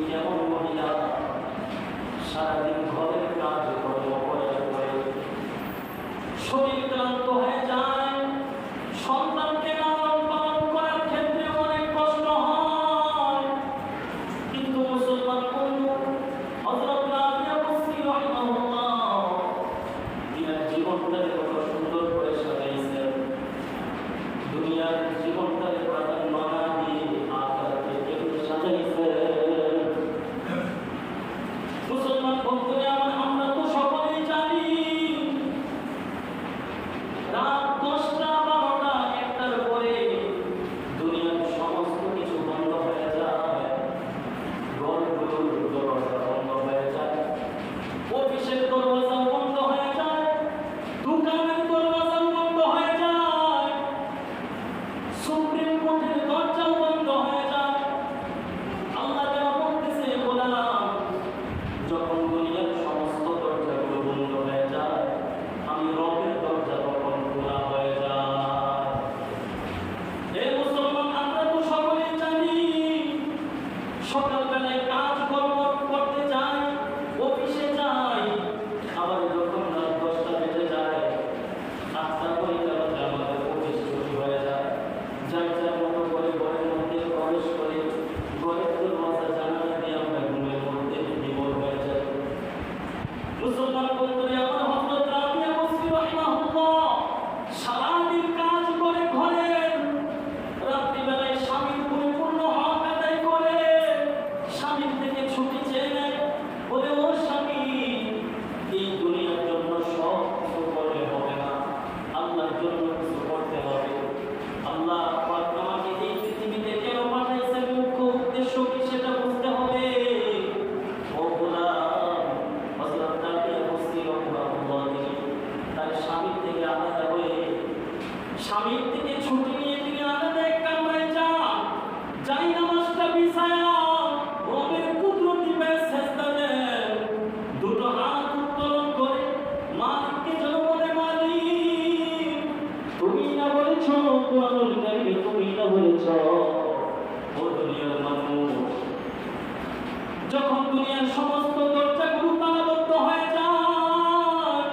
কেমন মহিলা সারাদিন ঘরের কাজ কর্ম করার পরে শরীর ক্লান্ত হয়ে যায়, সন্তানকে লালন পালন করার ক্ষেত্রে অনেক কষ্ট হয়। কিন্তু মুসলমান বন্ধু হযরত রাবিয়া বসরি রাহিমাহুল্লাহ তিনার জীবনটাকে কত সুন্দর করে সাজাইছেন। দুনিয়ার জীবনটাকে প্রাধান্য না দিয়ে আখিরাতকে কেমনে সাজাইছেন। মুসলমান বন্ধুরা আমার, আমরা তো সকলেই জানি রাত 10টা 12টা 1টার পরে দুনিয়ার সমস্ত কিছু বন্ধ হয়ে যায়, ঘরগুলোর দরজা বন্ধ হয়ে যায়, অফিসের দরজা বন্ধ হয়ে যায়, দোকানের দরজা বন্ধ হয়ে যায়, সুপ্রিম কোর্টের দরজা বন্ধ হয়ে যায়। আল্লাহ তাআলা বলতেছে, গোলাম, যখন দুনিয়ার সমস্ত দরজাগুলো বন্ধ হয়ে যায়, আমি রবের দরজা তখন খোলা হয়ে যায়। হে মুসলমান, আমরা তো সকলেই জানি সকালবেলায় কাজ কর্ম করতে যাই, অফিসে যাই, আবার যখন রাত 10টা বেজে যায়, 8টা 9টা বাজে আমাদের অফিস ছুটি হয়ে যায়। যার যার মতো করে ঘরের মধ্যে প্রবেশ করে ঘরের দরজা জানালা দিয়ে আমরা ঘুমের মধ্যে বিভোর হয়ে যাই। মুসলমান বন্ধুরা আমার, হযরত রাবিয়া বসরি রাহিমাহুল্লাহ সারাদিন কাজ করে ঘরের, রাত্রিবেলায় স্বামীর পরিপূর্ণ হক আদায় করে স্বামীর থেকে ছুটি চেয়ে নেয়, বলে, ও স্বামী, এই দুনিয়ার জন্য সব কিছু করলে হবে না, আল্লাহর জন্য কিছু করতে হবে। আল্লাহ পাক আমাকে এই পৃথিবীতে কেন পাঠাইছেন, মুখ্য উদ্দেশ্য কি সেটা বুঝতে হবে। ও গোলাম, হযরত রাবিয়া বসরি রাহিমাহুল্লাহ তিনি তার স্বামীর থেকে আলাদা হয়ে, স্বামীর থেকে ছুটি নিয়ে তিনি আলাদা এক কামরায় যান, যাই নামাজটা বিছায়া রবের কুদরতি পায়ে সেজদা দেন, দুটো হাত উত্তোলন করে মালিককে যেন বলে, মালিক, তুমি না বলেছ কোরআনুল কারীমে, তুমি না বলেছ ও দুনিয়ার মানুষ, যখন দুনিয়ার সমস্ত দরজাগুলো তালাবদ্ধ হয়ে যায়,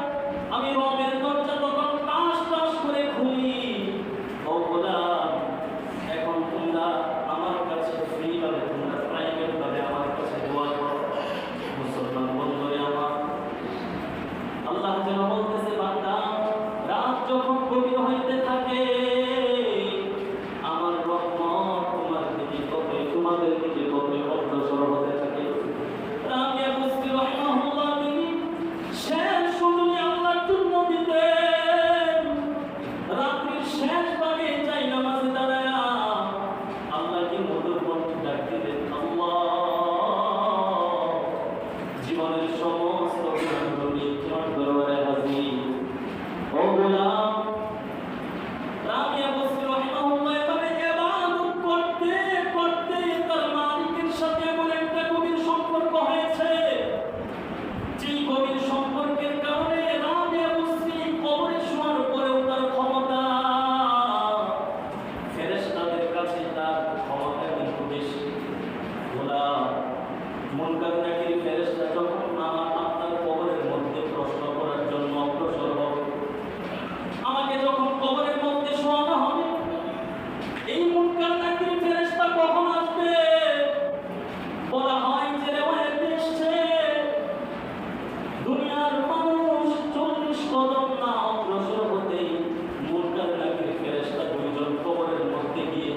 আমি রবের দরজা তখন টাস টাস করে খুলি। ও গোলাম, এখন তোমরা আমার কাছে ফ্রি ভাবে, তোমরা প্রাইভেট ভাবে আমার কাছে দোয়া করো। মুসলমান বন্ধুরে আমার, আল্লাহ যেন বলতেছে, বান্দা, রাত যখন গভীর হইতে থাকে, আমার রহমত তোমার দিকে ততই, তোমাদের দিকে ততই অগ্রসর হতে থাকে। রাবিয়া বসরি রাহিমাহুল্লাহ তিনি শেষ সময় আল্লাহর জন্য দিতেন, রাত্রির শেষ ভাগে যাই নামাজে দাঁড়ায়া আল্লাহকে মধুর কণ্ঠে ডাক দিতেন, আল্লাহ, জীবনের সমস্ত গুনাহগুলো নিয়ে তোমার দরবারে হাজির। ও গোলাম, রাবিয়া বসরি রাহিমাহুল্লাহ এভাবে ইবাদত করতে করতে তার মালিকের সাথে এমন একটা গভীর সম্পর্ক হয়েছে, যে গভীর সম্পর্কের কারণে রাবিয়া বসরি কবরে শোয়ার পরেও তার ক্ষমতা, ফেরেশতাদের কাছে তার ক্ষমতা কিন্তু বেশি। গোলাম, মুনকার নাকির ফেরেশতা যখন আপনার কবরের মধ্যে প্রশ্ন করার জন্য অগ্রসর হবে, আমাকে যখন কবরের মধ্যে শোয়ানো হবে, এই মুনকার নাকির ফেরেশতা কখন আসবে? বলা হয় যে রিওয়ায়াতে এসেছে, দুনিয়ার মানুষ 40 কদম না অগ্রসর হতেই মুনকার নাকির ফেরেশতা দুইজন কবরের মধ্যে গিয়ে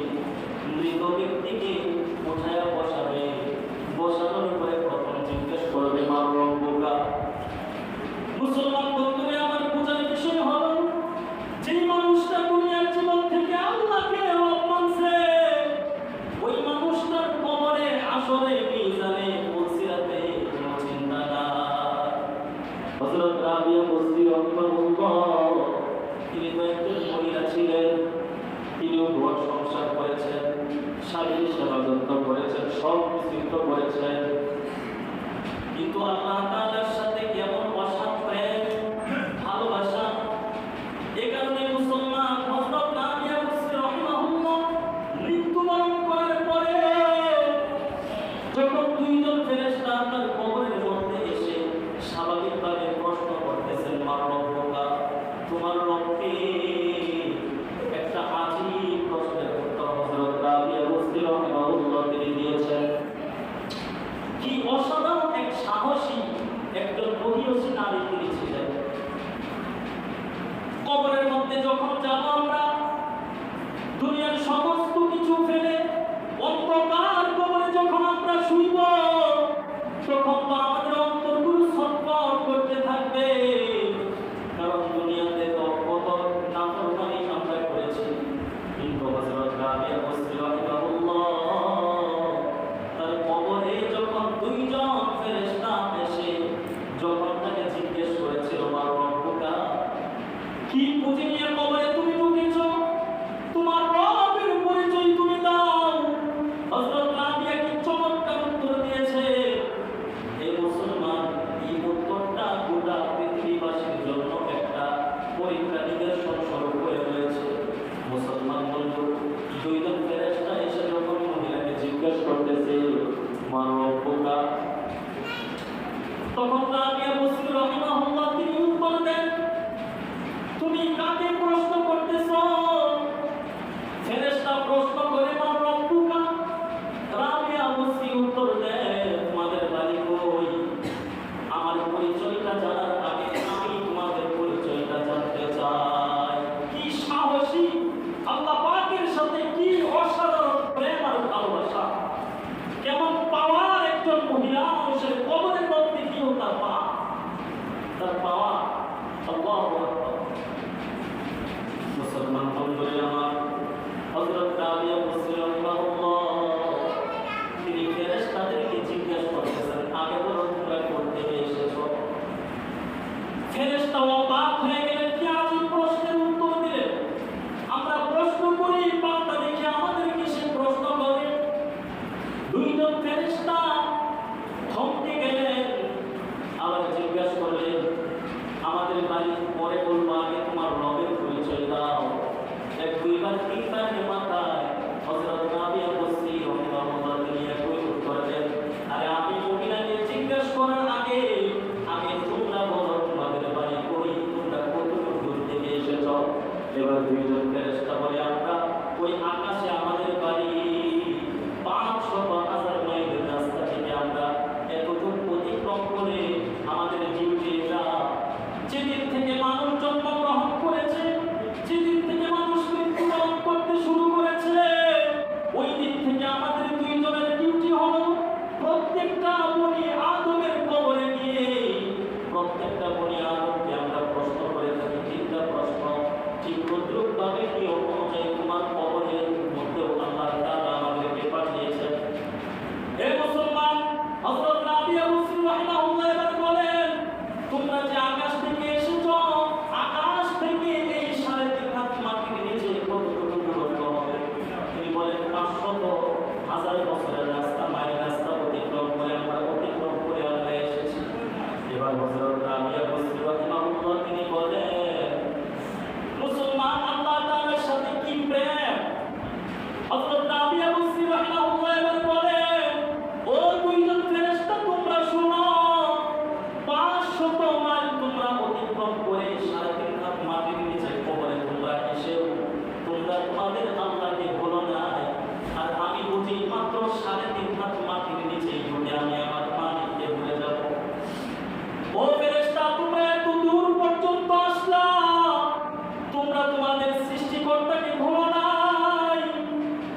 মৃত ব্যক্তিকে উঠায়া বসাবে। বসানোর পরে প্রথম জিজ্ঞেস করবে, মা রব্বুকা। মুসলমান বন্ধুরা আমার, বোঝার বিষয় হলো, যে মানুষটা দুনিয়ার জীবন থেকে আল্লাহকে রব মানছে, ওই মানুষটার কবরে, আসরে, মিজানে, পুলসিরাতে কোনো চিন্তা নাই। হযরত রাবিয়া বসরি রাহিমাহুল্লাহ তিনি তো একজন মহিলা ছিলেন, তিনিও ঘর সংসার করেছেন, স্বামীর সেবা যত্ন করেছেন, সব কিছু করেছেন, কিন্তু আল্লাহ তাআলার সাথে কেমন অসাধ প্রেম, ভালোবাসা, এ কারণে মুসলমান হযরত রাবিয়া বসরি রাহিমাহুল্লাহ মৃত্যুবরণ করার পরে যখন দুই জিজ্ঞেস করতেছে মা রব্বুকা। তখন রাবিয়া বসরি রাহিমাহুল্লাহ তিনি উত্তর দেন, তুমি কাকে প্রশ্ন করতেছো? ফেরেশতা প্রশ্ন করে মা রব্বুকা। রাবিয়া বসরি উত্তর দেন, তোমাদের বাড়ি কই? আমার পরিচয়টা জানার আগে আমি তোমাদের পরিচয়টা জানতে চাই। কি সাহসী, আল্লাহ পাকের সাথে কি অসাধারণ প্রেম আর ভালোবাসা, কেমন পাওয়ার একজন মহিলা মানুষের কবরের মধ্যে কেউ তার পাওয়া। আল্লাহু আকবার। মুসলমান বন্ধুরা আমার, হযরত রাবিয়া বসরি রাহিমাহুল্লাহ তিনি ফেরেশতাদেরকে জিজ্ঞাসা করতেছেন, আগে বলো তোমরা করতে এসেছো? ফেরেশতা অবাক হয়ে গেলেন, কি আজীব প্রশ্নের উত্তর দিলেন। আমরা প্রশ্ন করি, পাল্টা দেখে আমাদের কিসে প্রশ্ন করে? দুইজন ফেরেশতা থমকে গেলেন, আবার জিজ্ঞাসা করলেন, আমাদের বাড়ি পরে বলবো, আগে তোমার রবের পরিচয় দাও। এক দুইবার তিনবার মাথায় হযরত রাবিয়া বসরি রাহিমাহুল্লাহ তিনি একই উত্তর দেন, আরে আমি মহিলাকে জিজ্ঞাসা করার আগে তোমরা বলো তোমাদের বাড়ি কই, তোমরা কতটুকু দূর থেকে এসেছো? এবার দুইজন ফেরেশতা বলে, আমরা ওই আকাশে আমাদের বাড়ি, 500,000 মাইলের রাস্তা থেকে আমরা এতটুকু অতিক্রম করে আমাদের ডিউটি এটা। যেদিন থেকে মানুষ জন্মগ্রহণ করেছে, যেদিন থেকে মানুষ মৃত্যুবরণ করতে শুরু করেছে, ওই দিন থেকে আমাদের দুইজনের ডিউটি হলো প্রত্যেকটা বনি আদমের কবরে গিয়ে প্রত্যেকটা বনি আদমকে আমরা প্রশ্ন করে থাকি তিনটা প্রশ্ন। ঠিক তদ্রুপভাবে কি অনুযায়ী তোমার কবরের মধ্যেও আল্লাহ তাআলা আমাদেরকে পাঠিয়েছেন। হে মুসলমান, হযরত রাবিয়া বসরি রাহিমাহুল্লাহ এবার বলেন, তোমরা যে আকাশ থেকে এসেছো, আকাশ থেকে এই 3.5 হাত মাটির নিচে কতটুকু দূরত্ব হবে? তিনি বলেন 500,000 বছরের রাস্তা, মাইল রাস্তা অতিক্রম করে আমরা আল্লাহ এসেছি। এবার হযরত রাবিয়া বসরি রাহিমাহুল্লাহ তিনি বলেন, মুসলমান আল্লাহ তাআলার সাথে কি প্রেম! হযরত রাবিয়া বসরি রাহিমাহুল্লাহ এবার বলেন, ও দুইজন ফেরেশতা তোমরা শোনো, 500 মাইল তোমরা অতিক্রম করে 3.5 হাত মাটির নিচে কবরে তোমরা এসেও তোমরা তোমাদের আল্লাহকে ভুলো নাই। আর আমি বুঝি মাত্র 3.5 হাত মাটির নিচে ঢুকে আমি আমার মালিককে ভুলে যাব। ও ফেরেশতা, তোমরা এত দূর পর্যন্ত আসলা, তোমরা তোমাদের সৃষ্টিকর্তাকে ভুলো নাই।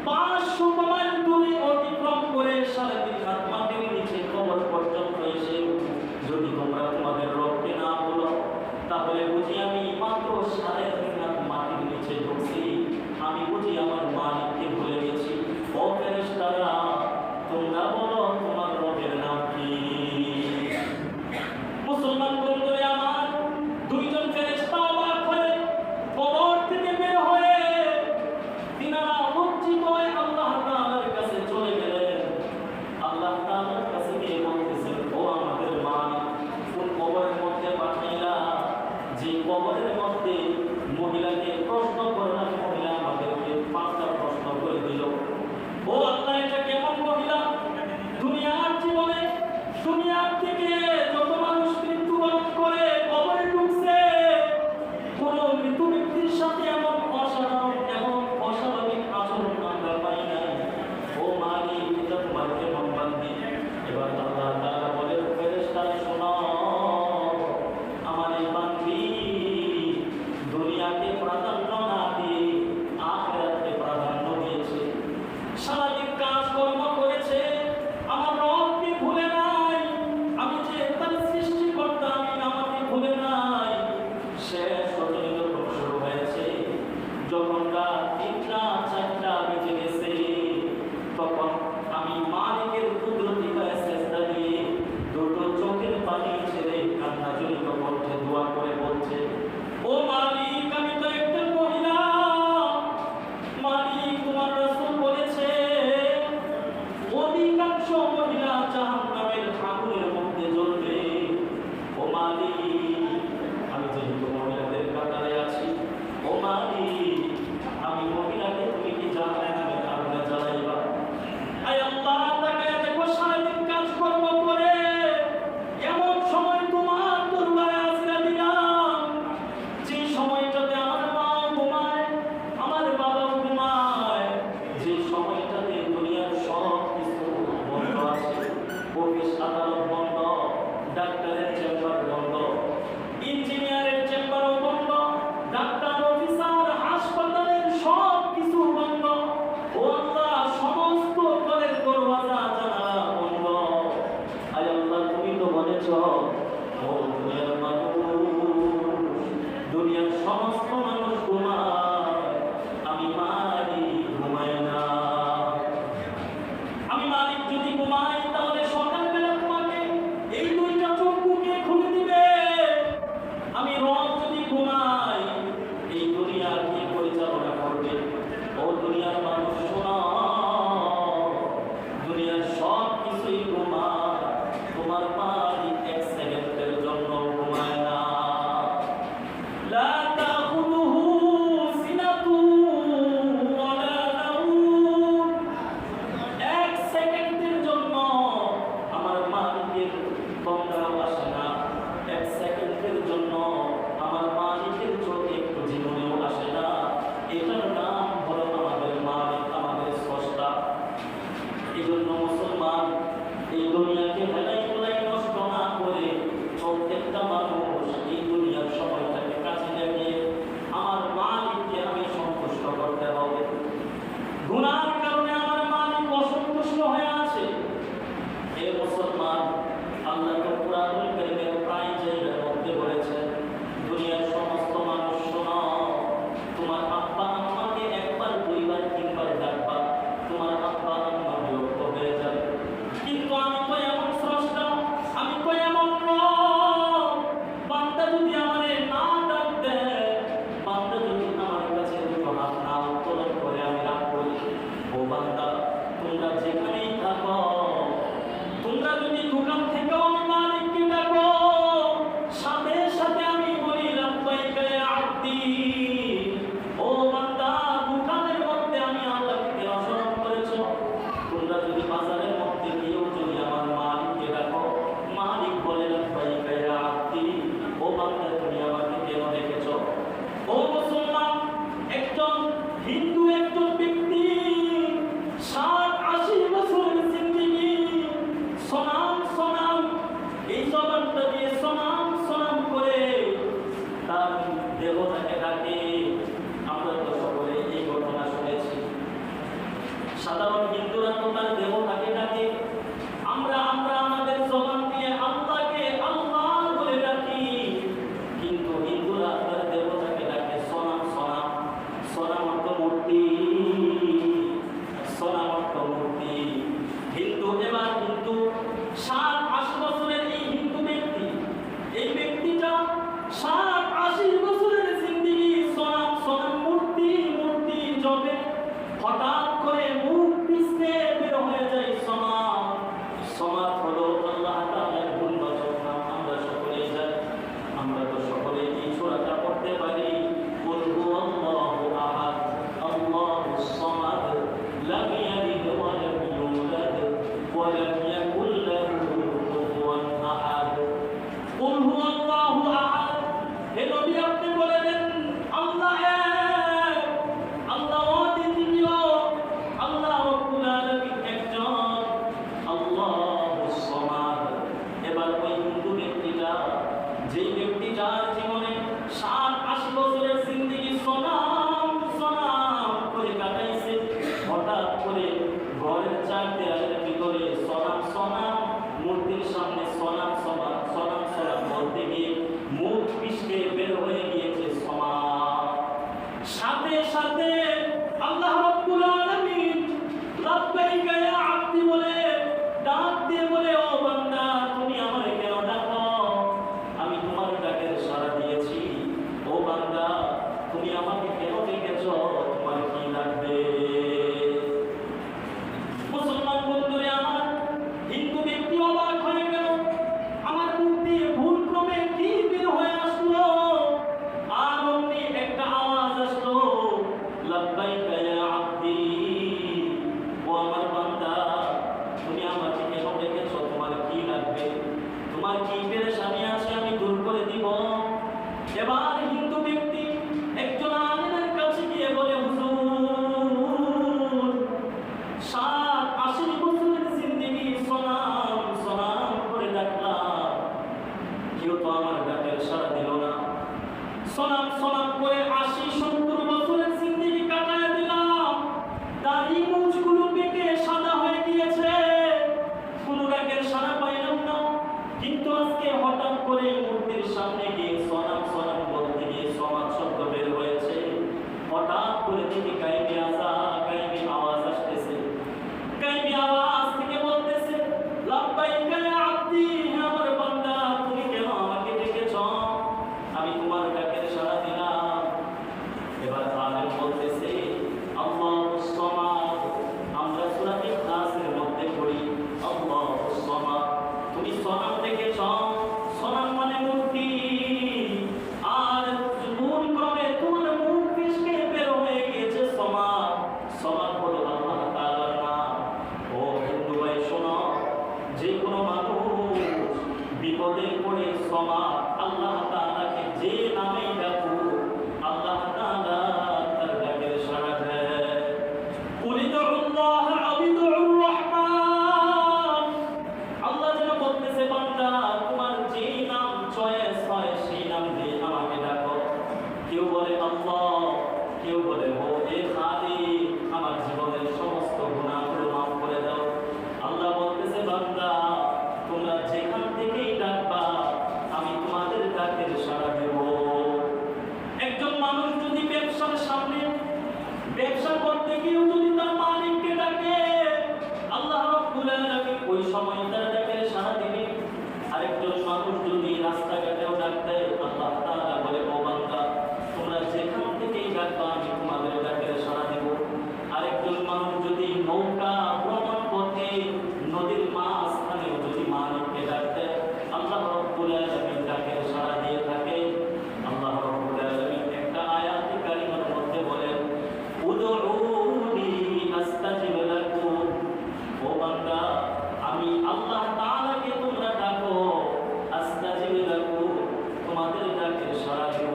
500 মাইল দূরে অতিক্রম করে 3.5 হাত মাটির নিচে কবর পর্যন্ত এসে যদি তোমরা তোমাদের রবকে না বলো, তাহলে বুঝি আমি মাত্র 3.5 হাত মাটির নিচে ঢুকছি, আমি বুঝি আমার মালিককে ভুলে গেছি। ও ফেরেশতারা, তোমরা বলো তোমার রবের নাম কি? মুসলমান বন্ধুরা আমার, দুইজন ফেরেশতা অবাক হয়ে কবর থেকে বের হয়ে তিনারা লজ্জিত হয়ে আল্লাহ তাআলার কাছে চলে গেলেন। আল্লাহ তাআলার কাছে গিয়ে বলতেছেন, ও আমাদের মালিক, কোন কবরের মধ্যে পাঠাইলা? যে কবরের মধ্যে মহিলাকে প্রশ্ন করলাম, মহিলা আমাদেরকে 5টা প্রশ্ন করে দিল। ও আল্লাহ, এটা কেমন মহিলা? দুনিয়ার জীবনে, দুনিয়ার থেকে যত মানুষ মৃত্যুবরণ করে কবরে ঢুকছে, কোন মৃত ব্যক্তির সাথে এমন অস্বাভাবিক আচরণ আমরা পাই নাই। ও মালিক, এটা তোমার কেমন বান্দি? এবার আল্লাহ তাআলা বলেন, ফেরেশতারা শোনো, আমার এই বান্দি দুনিয়াকে প্রাধান্য না দিয়ে আখিরাতকে প্রাধান্য দিয়েছে। সারাদিন কাজকর্ম করেছে, আমার রবকে ভুলে নাই। আমি যে তার সৃষ্টিকর্তা, আমি আমাকে ভুলে নাই। শেষ পর্যন্ত শুরু হয়েছে যখন রাত 3টা 4টা বেজে গেছে, তখন আমি মালিকের কুদরতি পায়ে সেজদা দিয়ে দুটো চোখের পানি ছেড়ে কান্নাজড়িত কণ্ঠে দোয়া করে বলছে, ও মালিক, আমি তো একজন মহিলা। মালিক, তোমার রাসূল বলেছে অধিকাংশ মহিলা জাহান্নামের আগুনের মধ্যে জ্বলবে। ও মালিক, আমি যেহেতু মহিলাদের কাতারে আছি, ও মালিক, আমি মহিলাকে তুমি কি জাহান্নামের আগুনে জ্বালাইবা? আয় আল্লাহ, জন্য মুসলমান এই দুনিয়াকে হেলাই তোলাই নষ্ট না করে প্রত্যেকটা মানুষ এই দুনিয়ার সময়টাকে কাজে লাগিয়ে আমার মালিককে আমি সন্তুষ্ট করতে হবে। গুনার কারণে আমার মালিক অসন্তুষ্ট হয়ে আছে। এ মুসলমান, আল্লাহ কুরআনুল কারীমের প্রায় জায়গার মধ্যে বলেছেন, দুনিয়ার সমস্ত মানুষ শোনো, তোমার আব্বা আম্মাকে একবার দুইবার তিনবার ডাকবা, তোমার আব্বা আম্মা বিরক্ত হয়ে যাবে। কিন্তু আমি তো এমন স্রষ্টা, আমি তো এমন রব, বান্দা যদি আমারে না ডাক দেয়, বান্দা যদি আমার কাছে দুটো হাত না উত্তোলন করে আমি রাগ করি, ও বান্দা তোমরা যেখানেই থাকো, তোমরা যদি দোকান থেকেও আমি মালিককে ডাকো, সাথে সাথে আমি বলি লাব্বাইকা ইয়া আব্দি। ও বান্দা, দোকানের মধ্যে আমি আল্লাহকে অস্মরণ করেছো, তোমরা যদি বাজারের মধ্যে গিয়েও যদি আমার মালিককে ডাকো, মালিক বলে লাব্বাইকা ইয়া আব্দি। ও বান্দা, তুমি আমাকে কেন ডেকেছো? ও মুসলমান, একজন হিন্দু একজন ব্যক্তি 60-80 বছরের জিন্দেগি সনাম সনাম, এই জবানটা দিয়ে সনাম সনাম করে তার দেবতাকে ডাকে। আমরা তো সকলে এই ঘটনা শুনেছি। সাধারণ হিন্দুরা তো তার দেবতাকে ডাকে, আমরা আমাদের জবান দিয়ে আল্লাহকে আল্লাহ বলে ডাকি, কিন্তু হিন্দুরা তার দেবতাকে ডাকে সনাম সনাম। সনাম অর্থ মূর্তি, সনাম অর্থ মূর্তি। হিন্দু এবার কিন্তু 60-80 বছরের এই হিন্দু ব্যক্তি, এই ব্যক্তিটা 60-80 বছরের জিন্দেগি সনাম সনাম মূর্তি মূর্তি জপে, হঠাৎ করে মুখ পিছনে বের হয়ে যায় সমাজ। সমাজ হলো আল্লাহ তাআলার গুণবাচক নাম, আমরা সকলেই জানি। আমরা তো সকলেই এই সূরাটা পড়তে পারি, কুল হুয়াল্লাহু আহাদ আল্লাহুস সামাদ লাম ইয়ালিদ ওয়া লাম ইউলাদ ওয়া লাম ইয়াকুল লাহু কুফুয়ান আহাদ। কুল হুয়াল্লাহু আহাদ, হে নবী আপনি বলে দেন আল্লাহ এক, আল্লাহ অদ্বিতীয়, আল্লাহ রব্বুল আলামিন একজন, আল্লাহুস সামাদ। এবার ওই হিন্দু ব্যক্তিটা, যেই ব্যক্তি যার জীবনে 60-80 বছরের জিন্দেগি সনাম সনাম করে কাটাইছে, হঠাৎ করে ঘরের চার দেয়ালের ভিতরে সনাম সনাম মূর্তির সামনে সনাম সনাম সনাম সনাম বলতে গিয়ে মুখ পিছলে বের হয়ে গিয়েছে সমাজ। সাথে সাথে আল্লাহ রাব্বুল আলামিন লাব্বাইকা ইয়া আব্দি বলে ডাক দিয়ে বলে, ও বান্দা তুমি আমারে কেন ডাকো? আমি তোমার ডাকের সাড়া দিয়েছি। ও বান্দা, তুমি আমাকে কেন ডেকেছো? তোমার কি লাগবে? মুসলমান বন্ধুরে আমার, হিন্দু ব্যক্তি অবাক হয়ে গেল, আমার মুখ দিয়ে ভুল ক্রমে কি বের হয়ে আসলো? আর অমনি একটা আওয়াজ আসলো, লাব্বাইকা ইয়া আব্দি। ও আমার বান্দা, তুমি আমাকে কেন ডেকেছো? তোমার কি লাগবে? তোমার কি পেরেশানি আছে আমি দূর করে দিব। এবার হিন্দু ব্যক্তি একজন আলেমের কাছে গিয়ে বলে, হুজুর 60-80 বছরের জিন্দেগি সনাম সনাম করে ডাকলাম, কেউ তো আমার ডাকের সাড়া দিল না। সনাম সনাম করে 80-70 বছরের জিন্দেগি কাটায় দিলাম, দাড়ি মুছগুলো পেকে সাদা হয়ে গিয়েছে, কোনো ডাকের সাড়া পাইলাম না। কিন্তু আজকে হঠাৎ করে মূর্তির সামনে গিয়ে সনাম সনাম বলতে গিয়ে সমাজ শব্দ বের হয়েছে। হঠাৎ করে দেখি গাইবি আওয়াজ আসতেছে। গাইবি আওয়াজ থেকে বলতেছে, লাব্বাইকা ইয়া আব্দি, আমার বান্দা তুমি কেন আমাকে ডেকেছো? আমি তোমার ডাকের সাড়া দিলাম। এবার আলেম বলতেছে, আল্লাহুস সামাদ, আমরা সূরা ইখলাসের মধ্যে পড়ি আল্লাহুস সামাদ। তুমি সনাম দেখেছ, সনাম মানে মূর্তি, আর ভুল ক্রমে তোমার মুখ পিছনে বের হয়ে গিয়েছে সমাদ। সমাদ হলো আল্লাহ তাআলার নাম। ও হিন্দু ভাই শোনো, যে কোনো মানুষ বিপদে পড়ে সমাদ আল্লাহ তাআলাকে যে নামেই ডাকুক, আল্লাহ তাআলা তার ডাকের সাড়া দেয়। কুল ইদউল্লাহ আও ইদউর রহমান, ওই সময় তারা ডাকে সাড়া দিবে। আরেকজন মানুষ যদি রাস্তাঘাটেও ডাক দেয়, আল্লাহ তাআলা বলে, ও বান্দা, তোমরা যেখান থেকেই ডাকবা আমি তোমাদের ডাকে সাড়া দিব। আরেকজন মানুষ যদি নৌকা ভ্রমণ পথে নদীর মাঝখানে যদি মানবকে ডাক দেয়, আল্লাহ রাব্বুল আলামিন ডাকে সাড়া দিয়ে থাকে। আল্লাহ রাব্বুল আলামিন একটা আয়াতে কারিমার মধ্যে বলেন, উদউনি আস্তাজিব লাকুম। ও বান্দা, আমি আল্লাহ তাআলাকে তোমরা ডাকো, আস্তাজিব লাকুম, তোমাদের ডাকে সাড়া দেব।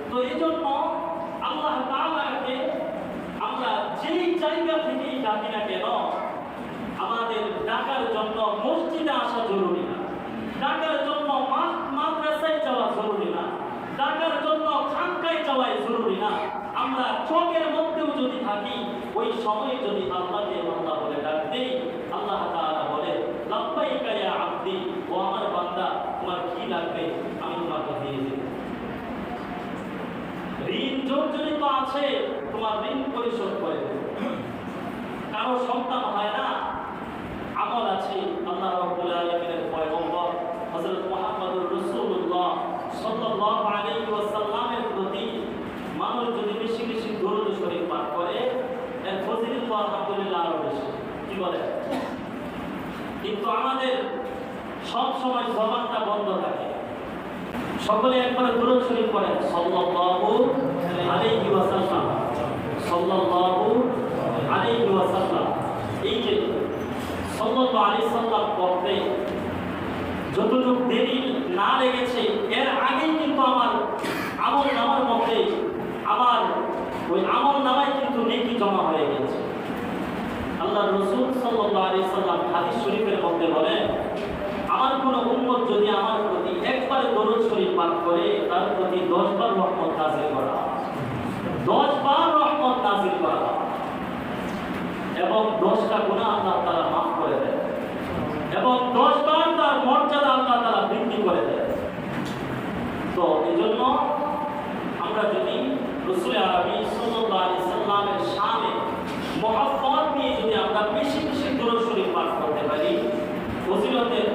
তো এইজন্য আল্লাহ তাআলাকে আমরা যেই জায়গা থেকেই ডাকি না কেন, আমাদের ডাকার জন্য মসজিদে আসা জরুরি না, ডাকার জন্য মাদ্রাসায় যাওয়া জরুরি না, ডাকার জন্য খানকায় যাওয়াই জরুরি না। আমরা চোখের মধ্যেও যদি থাকি, ওই সময় যদি আল্লাহকে আল্লাহ বলে ডাক দেই, আল্লাহ তাআলা বলে, লাব্বাইকা ইয়া আবদি, ও আমার বান্দা, তোমার কি লাগবে আমি তোমাকে দিয়ে দেব। ঋণ জর্জরিত আছে, তোমার ঋণ পরিশোধ করে দেব। কারো সন্তান হয় না, আমল আছে, আল্লাহ রাব্বুল আলামিনের পয়গম্বর হযরত মুহাম্মদুর রাসূলুল্লাহ সাল্লাল্লাহু আলাইহি ওয়াসাল্লামের প্রতি মানুষ যদি বেশি বেশি দরুদ শরীফ পাঠ করে, এর ফজিলত আলহামদুলিল্লাহ আরো বেশি। কি বলে? কিন্তু আমাদের সব সময় জবানটা বন্ধ থাকে। সকলে একবার দরুদ শরীফ পড়েন, সাল্লাল্লাহু আলাইহি ওয়াসাল্লাম, সাল্লাল্লাহু আলাইহি ওয়াসাল্লাম। এই যে সাল্লাল্লাহু আলাইহি সাল্লাম পড়তে যতটুকু দেরি না লেগেছে, এর আগেই কিন্তু আমার আমল নামার মধ্যে আমার ওই আমল নামায় কিন্তু নেকি জমা হয়ে গেছে। আল্লাহ রাসূল সাল্লাল্লাহু আলাইহি সাল্লাম হাদিস শরীফের মধ্যে বলেন, আমার কোন উম্মত যদি আমার প্রতি একবার দরুদ শরীফ পাঠ করে, তার প্রতি 10 বার রহমত নাযিল করা হয়, 10 বার রহমত নাযিল করা হয়, এবং 10টা গুনাহ আল্লাহ তাআলা মাফ করে দেন, এবং 10 বার তার মর্যাদা আল্লাহ তাআলা বৃদ্ধি করে দেন। তো এজন্য আমরা যদি রাসূল আরবি সাল্লাল্লাহু আলাইহি সাল্লামের শানে মুহাব্বত নিয়ে যদি আমরা বেশি বেশি দরুদ শরীফ পাঠ করতে পারি, ফজিলতের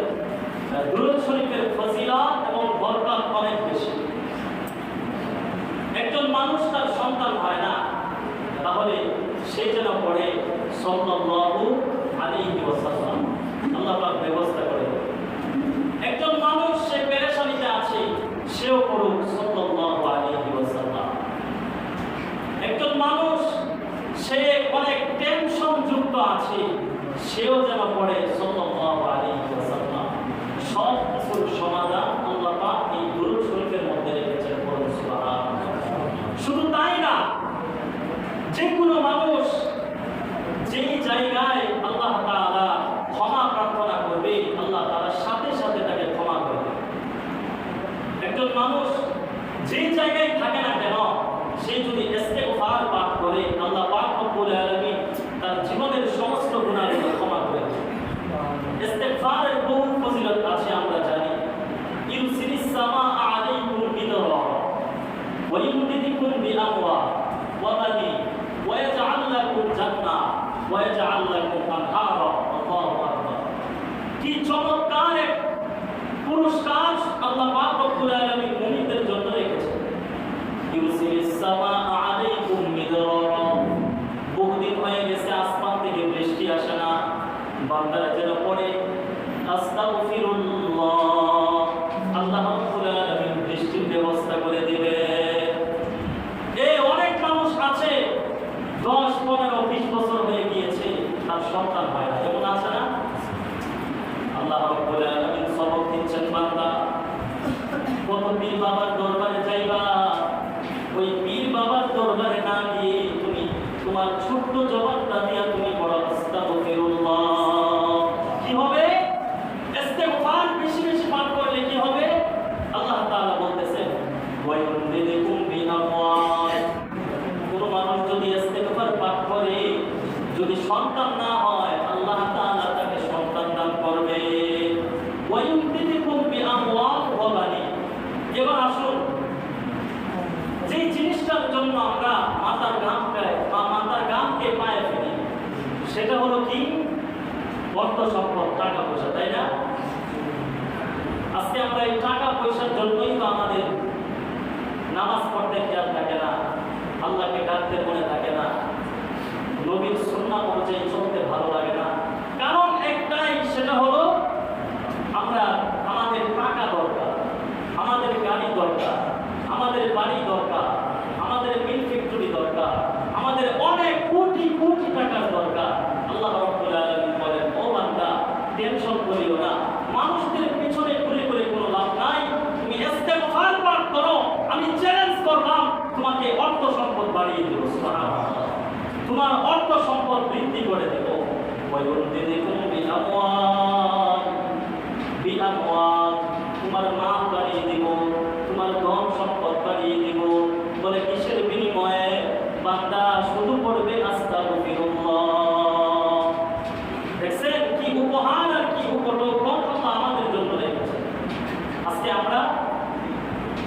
দরুদ শরীফের ফজিলত এবং বরকত অনেক বেশি। একজন মানুষ তার সন্তান হয় না, তাহলে সে যেন পড়ে সাল্লাল্লাহু আলাইহি ওয়াসাল্লাম, আল্লাহ পাক ব্যবস্থা করে দেন। একজন মানুষ সে পেরেশানিতে আছে, সেও পড়ুক সাল্লাল্লাহু আলাইহি ওয়াসাল্লাম। একজন মানুষ সে অনেক টেনশন যুক্ত আছে, সেও যেন পড়ে সাল্লাল্লাহু আলাইহি ওয়াসাল্লাম। সব কিছুর সমাধান আল্লাহ পাক এই দরুদ শরীফের মধ্যে রেখেছেন, পড়ুন সুবহানাল্লাহ। শুধু তাই না, যে কোনো মানুষ যেই জায়গায় আল্লাহ তাআলা ক্ষমা প্রার্থনা করবে, আল্লাহ তাআলা সাথে সাথে তাকে ক্ষমা করবে। একজন মানুষ যেই জায়গায় থাকে না কেন, সে যদি ইস্তেগফার পাঠ করে, আল্লাহ পাক রব্বুল আলামিন তার জীবনের সমস্ত গুনাহগুলো ক্ষমা করে দেন। ইস্তেগফারের বহু ফজিলত আছে, আমরা জানি। ইউসিরিস সামা আলাইকুম বিদরা ওয়া ইউমদিদুকুম বিআমওয়াল ওয়া বানিন ওয়া ইয়াজআল লাকুম জান্নাত ওয়া ইয়াজআল লাকুম আনহারা। আল্লাহু আকবার। কি চমৎকার এক পুরস্কার আল্লাহ পাক রব্বুল আলামিন মুমিনদের জন্য রেখেছেন। ইউসিরিস সামা আলাইকুম বিদরা, বহুদিন হয়ে গেছে আসমান থেকে বৃষ্টি আসে না, বান্দারা যেন পড়ে আস্তাগফিরুল্লাহ, আল্লাহ রাব্বুল আলামিন বৃষ্টির ব্যবস্থা করে দিবে। এই অনেক মানুষ আছে 10, 15, 20 বছর হয়ে গিয়েছে, তার সন্তান হয় না, এমন আছে না? আল্লাহ রাব্বুল আলামিন সবক দিচ্ছেন, বান্দা কত পীর বাবার দরবারে যাইবা, ওই পীর বাবার দরবারে না গিয়ে তুমি তোমার ছোট্ট জবানটা দিয়া তুমি পড়ো আস্তাগফিরুল্লাহ। কি হবে? ইস্তেগফার বেশি বেশি পাঠ করলে কি হবে? আল্লাহ তাআলা বলতেছেন, ওয়া ইউমদিদুকুম বিআমওয়াল। কোন মানুষ যদি ইস্তেগফার পাঠ করে, যদি সন্তান না হয়, আল্লাহ তাআলা তাকে সন্তান দান করবে। ওয়া ইউমদিদুকুম বিআমওয়াল ওয়া বানিন। এবার আসুন, যে জিনিসটার জন্য আমরা মাতার গামকে পায়ে ফেলি, সেটা হলো কি? অর্থ সম্পদ, টাকা পয়সা, তাই না? আজকে আমরা এই টাকা পয়সার জন্যই তো আমাদের নামাজ পড়তে খেয়াল থাকে না, আল্লাহকে ডাকতে মনে থাকে না, নবীর সুন্নাহ অনুযায়ী চলতে ভালো লাগে না। কারণ একটাই, সেটা হলো আমরা আমাদের টাকা দরকার, আমাদের গাড়ি দরকার, আমাদের বাড়ি দরকার, আমাদের মিল ফ্যাক্টরি দরকার, আমাদের অনেক কোটি কোটি টাকার দরকার। আল্লাহ রাব্বুল আলামিন বলেন, ও বান্দা টেনশন করিও না, মানুষদের পিছনে ঘুরে ঘুরে কোনো লাভ নাই, তুমি ইস্তেগফার পাঠ করো, আমি চ্যালেঞ্জ করলাম তোমাকে অর্থ সম্পদ বাড়িয়ে দেব, সুবহানাল্লাহ, তোমার অর্থ সম্পদ বৃদ্ধি করে দেব। ওয়ায়ুমদিদকুম বিআমওয়াল, তোমার মাল বাড়িয়ে দেব, তোমার ধন সম্পদ বাড়িয়ে দেব। বলে কিসের বিনিময়ে? বান্দা শুধু পড়বে আস্তাগফিরুল্লাহ। দেখছেন কি উপহার আর কি উপঢৌকন আল্লাহ আমাদের জন্য রেখেছে। আজকে আমরা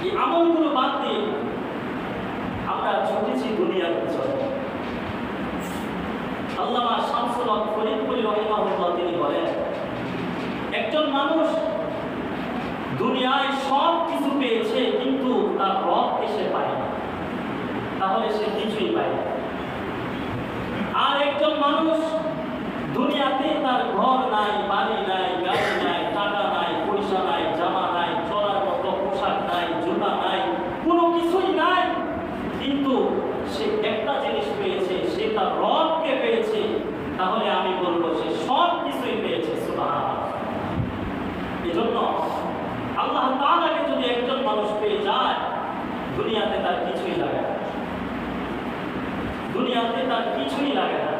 এই আমলগুলো বাদ দিয়ে আমরা ছুটেছি দুনিয়ার পিছনে। আল্লামা শামসুল হক ফরিদপুরি রাহিমাহুল্লাহ তিনি বলেন, একজন মানুষ দুনিয়ায় সব কিছু পেয়েছে কিন্তু তার রবকে সে পায় না, তাহলে সে কিছুই পায় না। আর একজন মানুষ দুনিয়াতে তার ঘর নাই, বাড়ি নাই, গাড়ি নাই, টাকা নাই, পয়সা নাই, জামা নাই, চলার মতো পোশাক নাই, জুতা নাই, কোনো কিছুই নাই, কিন্তু সে একটা জিনিস পেয়েছে, সে তার রবকে পেয়েছে, তাহলে আমি বলবো সে সব কিছুই পেয়েছে। সুবহানাল্লাহ। এজন্য আল্লাহ তাআলাকে যদি একজন মানুষ পেয়ে যায়, দুনিয়াতে তার কিছুই লাগে না, দুনিয়াতে তার কিছুই লাগে না।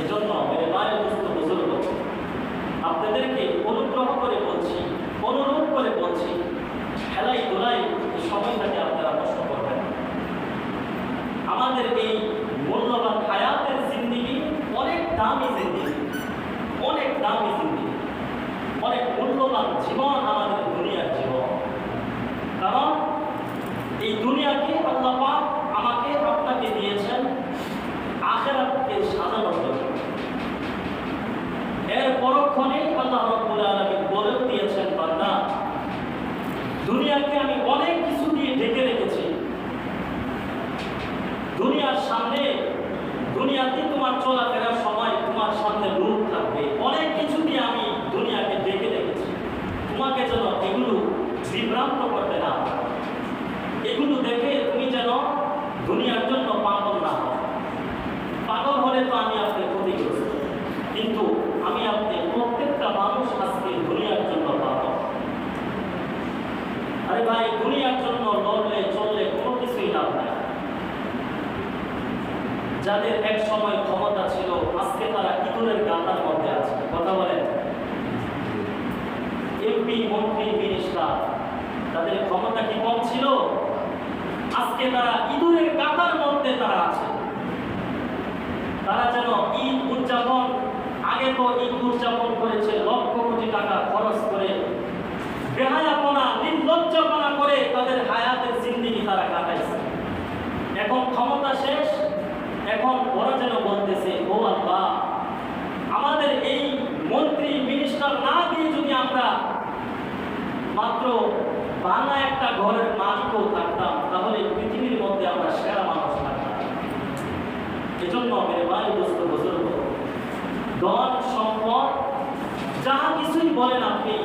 এজন্য মেরে ভাই বুজুর্গ, আপনাদেরকে অনুগ্রহ করে বলছি, অনুরোধ করে বলছি, খেলাই দোলাই এই সময়টাকে আপনারা নষ্ট করবেন। আমাদের এই মূল্যবান হায়াতের জিন্দেগি অনেক দামি জিন্দেগি, অনেক দামি জিন্দেগি, অনেক মূল্যবান জীবন আমাদের দুনিয়ার জীবন। কারণ এই দুনিয়াকে আল্লাহ পাক আমাকে আপনাকে দিয়েছেন আখিরাতকে সাজানোর জন্য। এর পরক্ষণে আল্লাহ রাব্বুল আলামিন বলে দিয়েছেন, বান্দা দুনিয়াকে আমি অনেক কিছু দিয়ে ঢেকে রেখেছি, দুনিয়ার সামনে, দুনিয়াতে তোমার চলাফেরার সময় তোমার সামনে রূপ থাকবে, অনেক কিছু দিয়ে আমি দুনিয়াকে ঢেকে রেখেছি, তোমাকে যেন এগুলো বিভ্রান্ত করতে না পারে, এগুলো দেখে তুমি যেন দুনিয়ার জন্য পাগল না হও। পাগল হলে তো আমি আপনার ক্ষতিগ্রস্ত, কিন্তু আমি আপনি প্রত্যেকটা মানুষ আজকে দুনিয়ার জন্য পাগল। আরে ভাই, দুনিয়ার জন্য লড়লে চললে কোনো কিছুই লাভ নাই। যাদের এক সময় ক্ষমতা ছিল, আজকে তারা ইঁদুরের গাঁথার মধ্যে আছে। কথা বলেন, এমপি, মন্ত্রী, মিনিস্টার, তাদের ক্ষমতা কি কম ছিল? আজকে তারা ইঁদুরের গাঁথার মধ্যে তারা আছে। তারা যেন ঈদ উদযাপন, আগে তো ঈদ উদযাপন করেছে লক্ষ কোটি টাকা খরচ করে, বেহায়াপনা, নির্লজ্জপনা করে তাদের হায়াতের জিন্দেগি তারা কাটাইছে। এখন ক্ষমতা শেষ, এখন ওরা যেন বলতেছে, ও আল্লাহ, আমাদের এই মন্ত্রী মিনিস্টার না দিয়ে যদি আমরা মাত্র ভাঙা একটা ঘরের মালিকও থাকতাম, তাহলে পৃথিবীর মধ্যে আমরা সেরা মানুষ থাকতাম। এজন্য মেরে ভাই দোস্ত বুজুর্গ, ধন সম্পদ যা কিছুই বলেন আপনি,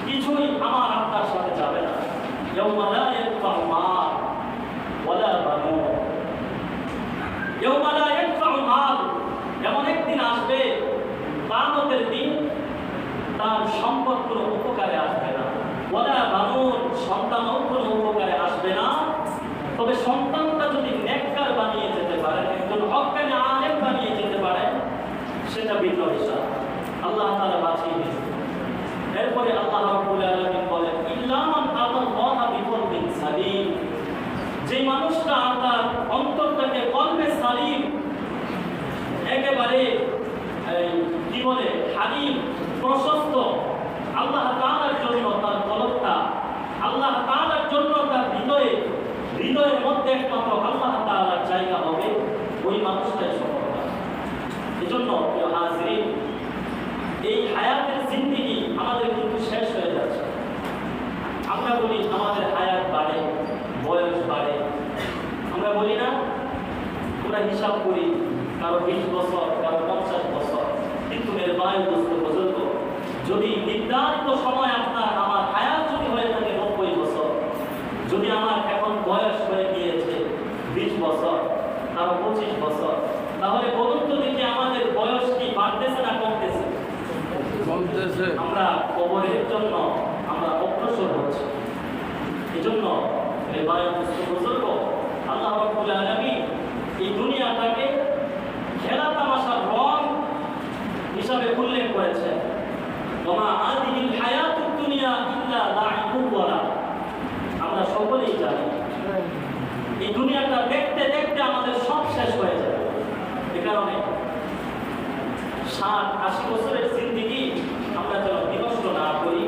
কিছুই আমার আপনার সাথে যাবে না। ইয়াউমা লা ইয়ানফাউ মাল ওয়ালা বানুন, ইয়াউমা লা ইয়ানফাউ মাল, এমন একদিন আসবে, কিয়ামতের দিন, তার সম্পদ কোনো উপকারে আসবে না, ওয়ালা বানুন, সন্তানও কোনো উপকারে আসবে না। তবে সন্তানটা যদি নেককার বানিয়ে যেতে পারে, একজন হক্কানি আলেম বানিয়ে যেতে পারে, সেটা ভিন্ন বিষয়। আল্লাহ তাআলা বাঁচিয়ে দিয়েছেন। এরপরে আল্লাহ রাব্বুল আলামিন বলেন, ইল্লা মান আতাল্লাহ বিকলবিন সালিম, যে মানুষটা তার অন্তরটাকে কলবে সালিম, একেবারে কি বলে হালিম, প্রশস্ত, আল্লাহ তাআলার জন্য তার কলবটা, আল্লাহ তাআলার জন্য তার হৃদয়ের মধ্যে একমাত্র আল্লাহ তাআলার জায়গা হবে, ওই মানুষটাই সফল হবে। এজন্য প্রিয় হাজিরিন, পর্যাপ্ত সময় আপনার আমার হায়াত যদি হয়ে থাকে 90 বছর, যদি আমার এখন বয়স হয়ে গিয়েছে 20 বছর, তাও 25 বছর, তাহলে বলুন তো দেখি আমাদের বয়স কি বাড়তেছে না কমতেছে? আমরা কবরের জন্য আমরা অগ্রসর হচ্ছি। এই জন্য বুজুর্গ আল্লাহ রাব্বুল আলামিন এই দুনিয়াটাকে খেলা তামাশার রং হিসাবে উল্লেখ করেছেন। ওমা হাদিহিল হায়াতুদ দুনিয়া ইল্লা লাইবুন ওয়া লাহব। আমরা সকলেই জানি এই দুনিয়াটা দেখতে দেখতে আমাদের সব শেষ হয়ে যাবে। এ কারণে 60-80 বছরের জিন্দেগি আমরা যেন বিনষ্ট না করি।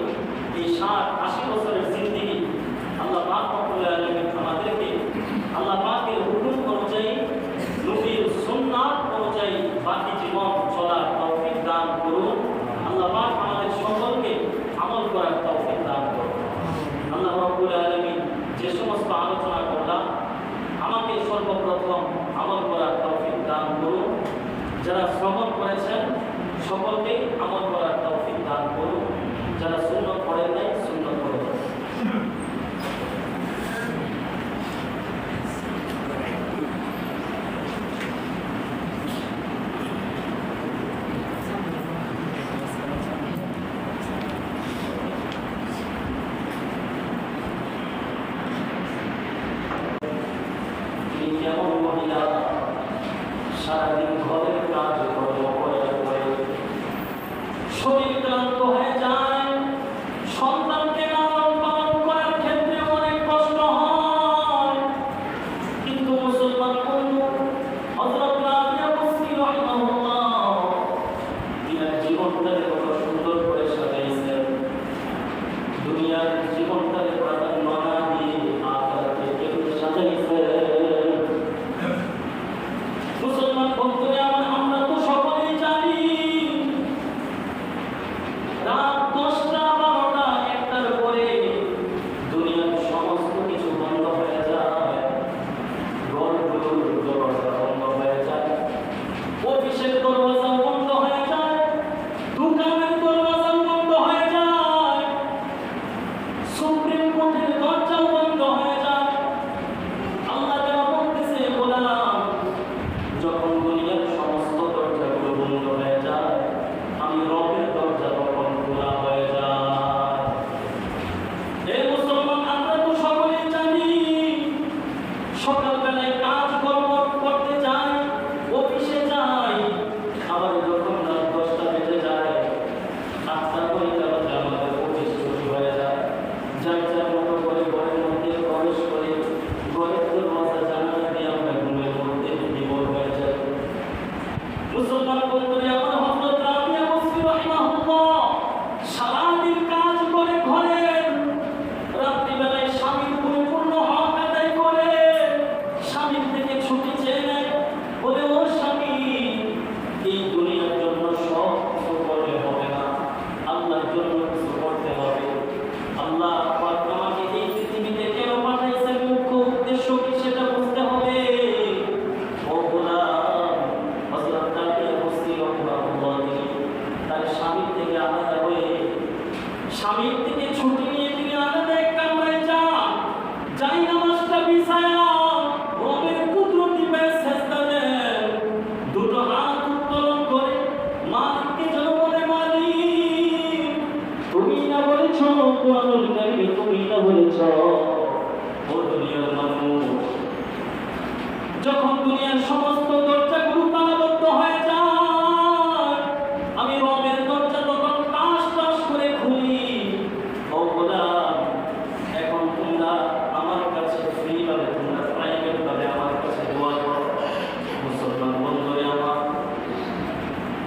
এই 60-80 বছরের জিন্দেগি আল্লাহ পাক রব্বুল আলামিন আমাদেরকে আল্লাহ পাকের হুকুম অনুযায়ী, নবীর সুন্নাত অনুযায়ী বাকি জীবন চলার তৌফিক দান করুন। আল্লাহ পাক আমাদের সকলকে আমল করার তৌফিক দান করুন। আল্লাহ রাব্বুল আলামিন যে সমস্ত আলোচনা করলাম আমাকে সর্বপ্রথম আমল করার তৌফিক দান করুন। যারা শ্রবণ করেছেন সকলকে আমল করার তৌফিক দান করুন। যারা সুন্নাত পড়েন নাই সুন্নাত পড়ুন। যেমন মহিলা সারাদিন ঘরের কাজ করে শরীর ক্লান্ত হয়ে যায়, সন্তানকে লালন পালন করার ক্ষেত্রে অনেক কষ্ট হয়, কিন্তু মুসলমান বন্ধু হযরত রাবিয়া বসরি রাহিমাহুল্লাহ দুনিয়ার জীবনটাকে কত সুন্দর করে সাজাইছেন। দুনিয়ার জীবনটাকে প্রাধান্য না দিয়ে আখিরাতকে কেমন সাজাইছেন। মুসলমান বন্ধুরা আমরা তো সকলেই জানি রাত 10টা 12টা 1টার পরে দুনিয়ার সমস্ত কিছু বন্ধ হয়ে যায়, ঘরগুলোর দরজা বন্ধ হয়ে যায়, অফিসের দরজা বন্ধ হয়ে যায়, দোকানের দরজা বন্ধ হয়ে যায়, সুপ্রিম কোর্টের দরজা বন্ধ হয়ে যায়। আল্লাহ তাআলা বলতেছে গোলাম, যখন দুনিয়ার সমস্ত দরজাগুলো বন্ধ হয়ে যায় আমি রবের দরজা তখন খোলা হয়ে যায়। এই মুসলমান আমরা তো সকলেই জানি সকালবেলায় কাজ কর্ম করতে যাই, অফিসে যাই, আবার যখন রাত 10টা বেজে যায় 8টা পর্যন্ত আমাদের অফিস ছুটি হয়ে যায়। যার যার মতো করে ঘরের মধ্যে প্রবেশ করে ঘরের দরজা জানালা দিয়ে আমরা ঘুমের মধ্যে বিভোর হয়ে যাই। মুসলমান বন্ধুরা আমার হযরত রাবিয়া বসরি রাহিমাহুল্লাহ সারাদিন কাজ করে ঘরের, রাত্রিবেলায় স্বামীর পরিপূর্ণ হক আদায় করে স্বামীর থেকে ছুটি চেয়ে নেয়, বলে ও স্বামী এই দুনিয়ার জন্য সব কিছু করলে হবে না, আল্লাহর জন্য কিছু করতে হবে। আল্লাহ পাক আমাকে এই পৃথিবীতে কেন পাঠাইছেন, মুখ্য উদ্দেশ্য কি সেটা বুঝতে হবে। ও গোলাম, হযরত রাবিয়া বসরি রাহিমাহুল্লাহ তার স্বামীর থেকে আলাদা হয়ে স্বামীর থেকে ছুটি নিয়ে তিনি আলাদা এক কামরায় যান, যাই নামাজটা বিছায়া রবের কুদরতি পায়ে সেজদা দেন, দুটো হাত উত্তোলন করে মালিককে যেন বলে মালিক তুমি না বলেছ কোরআনুল কারীমে, তুমি না বলেছ ও দুনিয়ার মানুষ যখন দুনিয়ার সমস্ত দরজাগুলো তালাবদ্ধ হয়ে যায় আমি রবের দরজা তখন টাস টাস করে খুলি। ও গোলাম, এখন তোমরা আমার কাছে ফ্রি ভাবে, তোমরা প্রাইভেট ভাবে আমার কাছে দোয়া করো। মুসলমান বন্ধুরা আমার,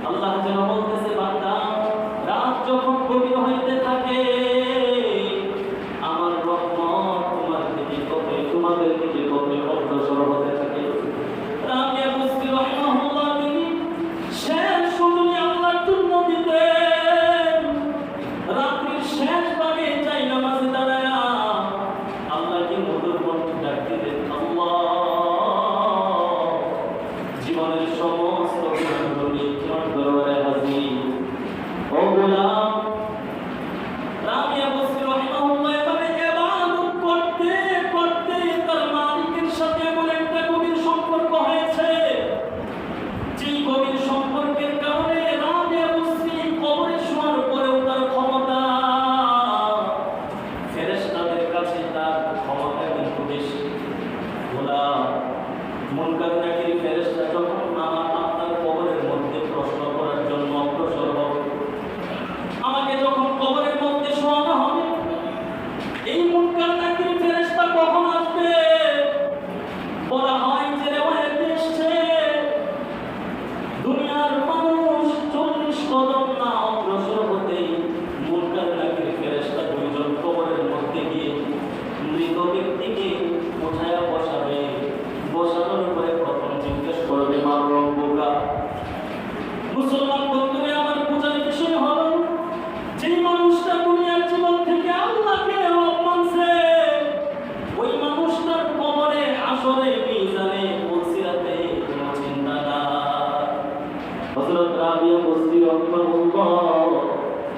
আল্লাহ যেন বলতেছে বান্দা রাত যখন গভীর হইতে থাকে আমার রহমত তোমার দিকে কবে তোমাদের দিকে কবে অগ্রসর হতে থাকে। রাবিয়া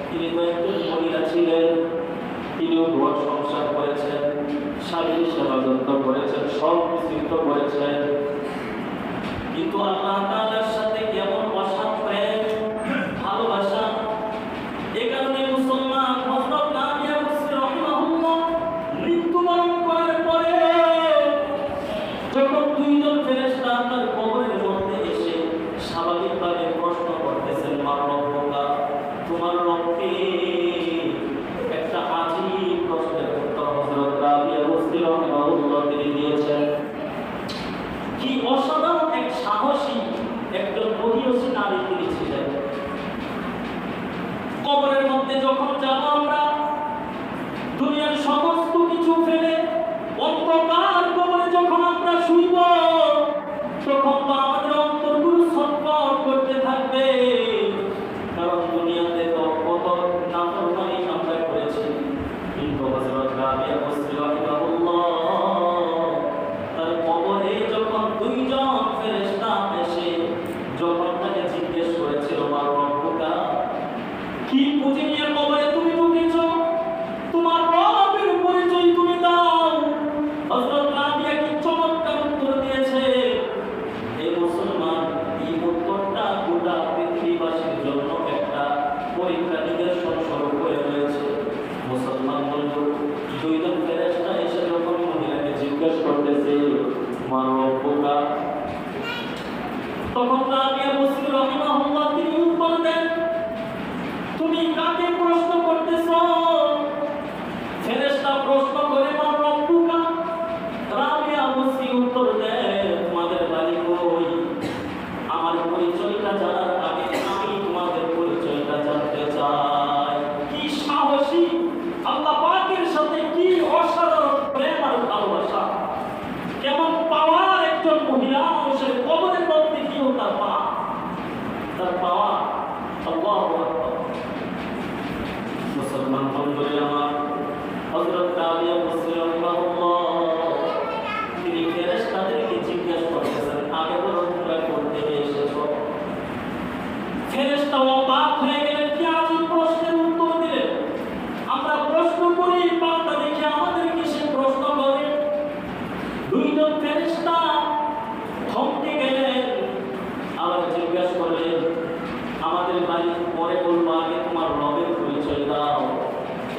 তিনি কয়েকজন মহিলা ছিলেন, তিনিও ঘর সংসার করেছেন, স্বামীর সেবা যত্ন করেছেন, সব কিছু করেছেন, কিন্তু আল্লাহ তাআলার সাথে কেমন অসাধ প্রেম ভালোবাসা। এই কারণে মুসলমান হযরত রাবিয়া বসরি রাহিমাহুল্লাহ মৃত্যুবরণ করার পরে যখন দুইজন ফেরেশতা তার কবরের মধ্যে এসে স্বাভাবিকভাবে প্রশ্ন করতেছেন, মা রব্বুকা, তোমার রবকে, একটা আজীব প্রশ্নের উত্তর হযরত রাবিয়া বসরি রাহিমাহুল্লাহ তিনি দিয়েছেন। কি অসাধারণ এক সাহসী একজন মহিয়সী নারী তিনি ছিলেন। কবরের মধ্যে যখন যাব আমরা, দুনিয়ার সমস্ত কিছু ফেলে অন্ধকার কবরে যখন আমরা শুইব, তখন তো আমাদের অন্তরগুলো ছটফট করতে থাকবে, কারণ দুনিয়াতে তো কত নাফরমানি আমরা করেছি। কিন্তু হযরত রাবিয়া বসরি রাহিমাহুল্লাহ তার কবরে যখন দুইজন ফেরেশতা এসে যখন তাকে জিজ্ঞেস করেছিল, মা রব্বুকা, কি পুঁজি নিয়ে কবরে তুমি ঢুকেছ, তোমার রবের পরিচয় তুমি দাও। হযরত রাবিয়া কি চমৎকার উত্তর দিয়েছে। এই মুসলমান, এই উত্তরটা গোটা পৃথিবীবাসীর জন্য একটা পরীক্ষা নিদর্শন স্বরূপ হয়ে রয়েছে। মুসলমান বন্ধু, দুইজন ফেরেশতা এসে যখন মহিলাকে জিজ্ঞেস করতেছে, মা রব্বুকা, তখন রাবিয়া বসরি রাহিমাহুল্লাহ তিনি উত্তর দেন, তুমি কাকে প্রশ্ন করতেছো? ফেরেশতা প্রশ্ন করে, মা রব্বুকা। রাবিয়া বসরি উত্তর দেন, তোমাদের বাড়ি কই? আমার পরিচয়টা জানার আগে আমি তোমাদের পরিচয়টা জানতে চাই। কি সাহসী, আল্লাহ পাকের সাথে কি অসাধারণ প্রেম আর ভালোবাসা। কেমন পাওয়ার একজন মহিলা মানুষের কবরের মধ্যে গিয়েও তার পাওয়া। আল্লাহু আকবার। মুসলমান বন্ধুরা আমার, হযরত রাবিয়া বসরি রাহিমাহুল্লাহ তিনি ফেরেশতাদেরকে জিজ্ঞেস করতেছেন, আগে বলো তোমরা কোথা থেকে এসেছো? ফেরেশতা অবাক হয়ে গেলেন, কি আজীব প্রশ্নের উত্তর দিলেন। আমরা প্রশ্ন করি, পাল্টা দেখে আমাদের কিসে প্রশ্ন করে। দুইজন ফেরেশতা থমকে গেলেন, আবার জিজ্ঞেস করলেন, আমাদের বাড়ি পরে বলবো, আগে তোমার রবের পরিচয় দাও।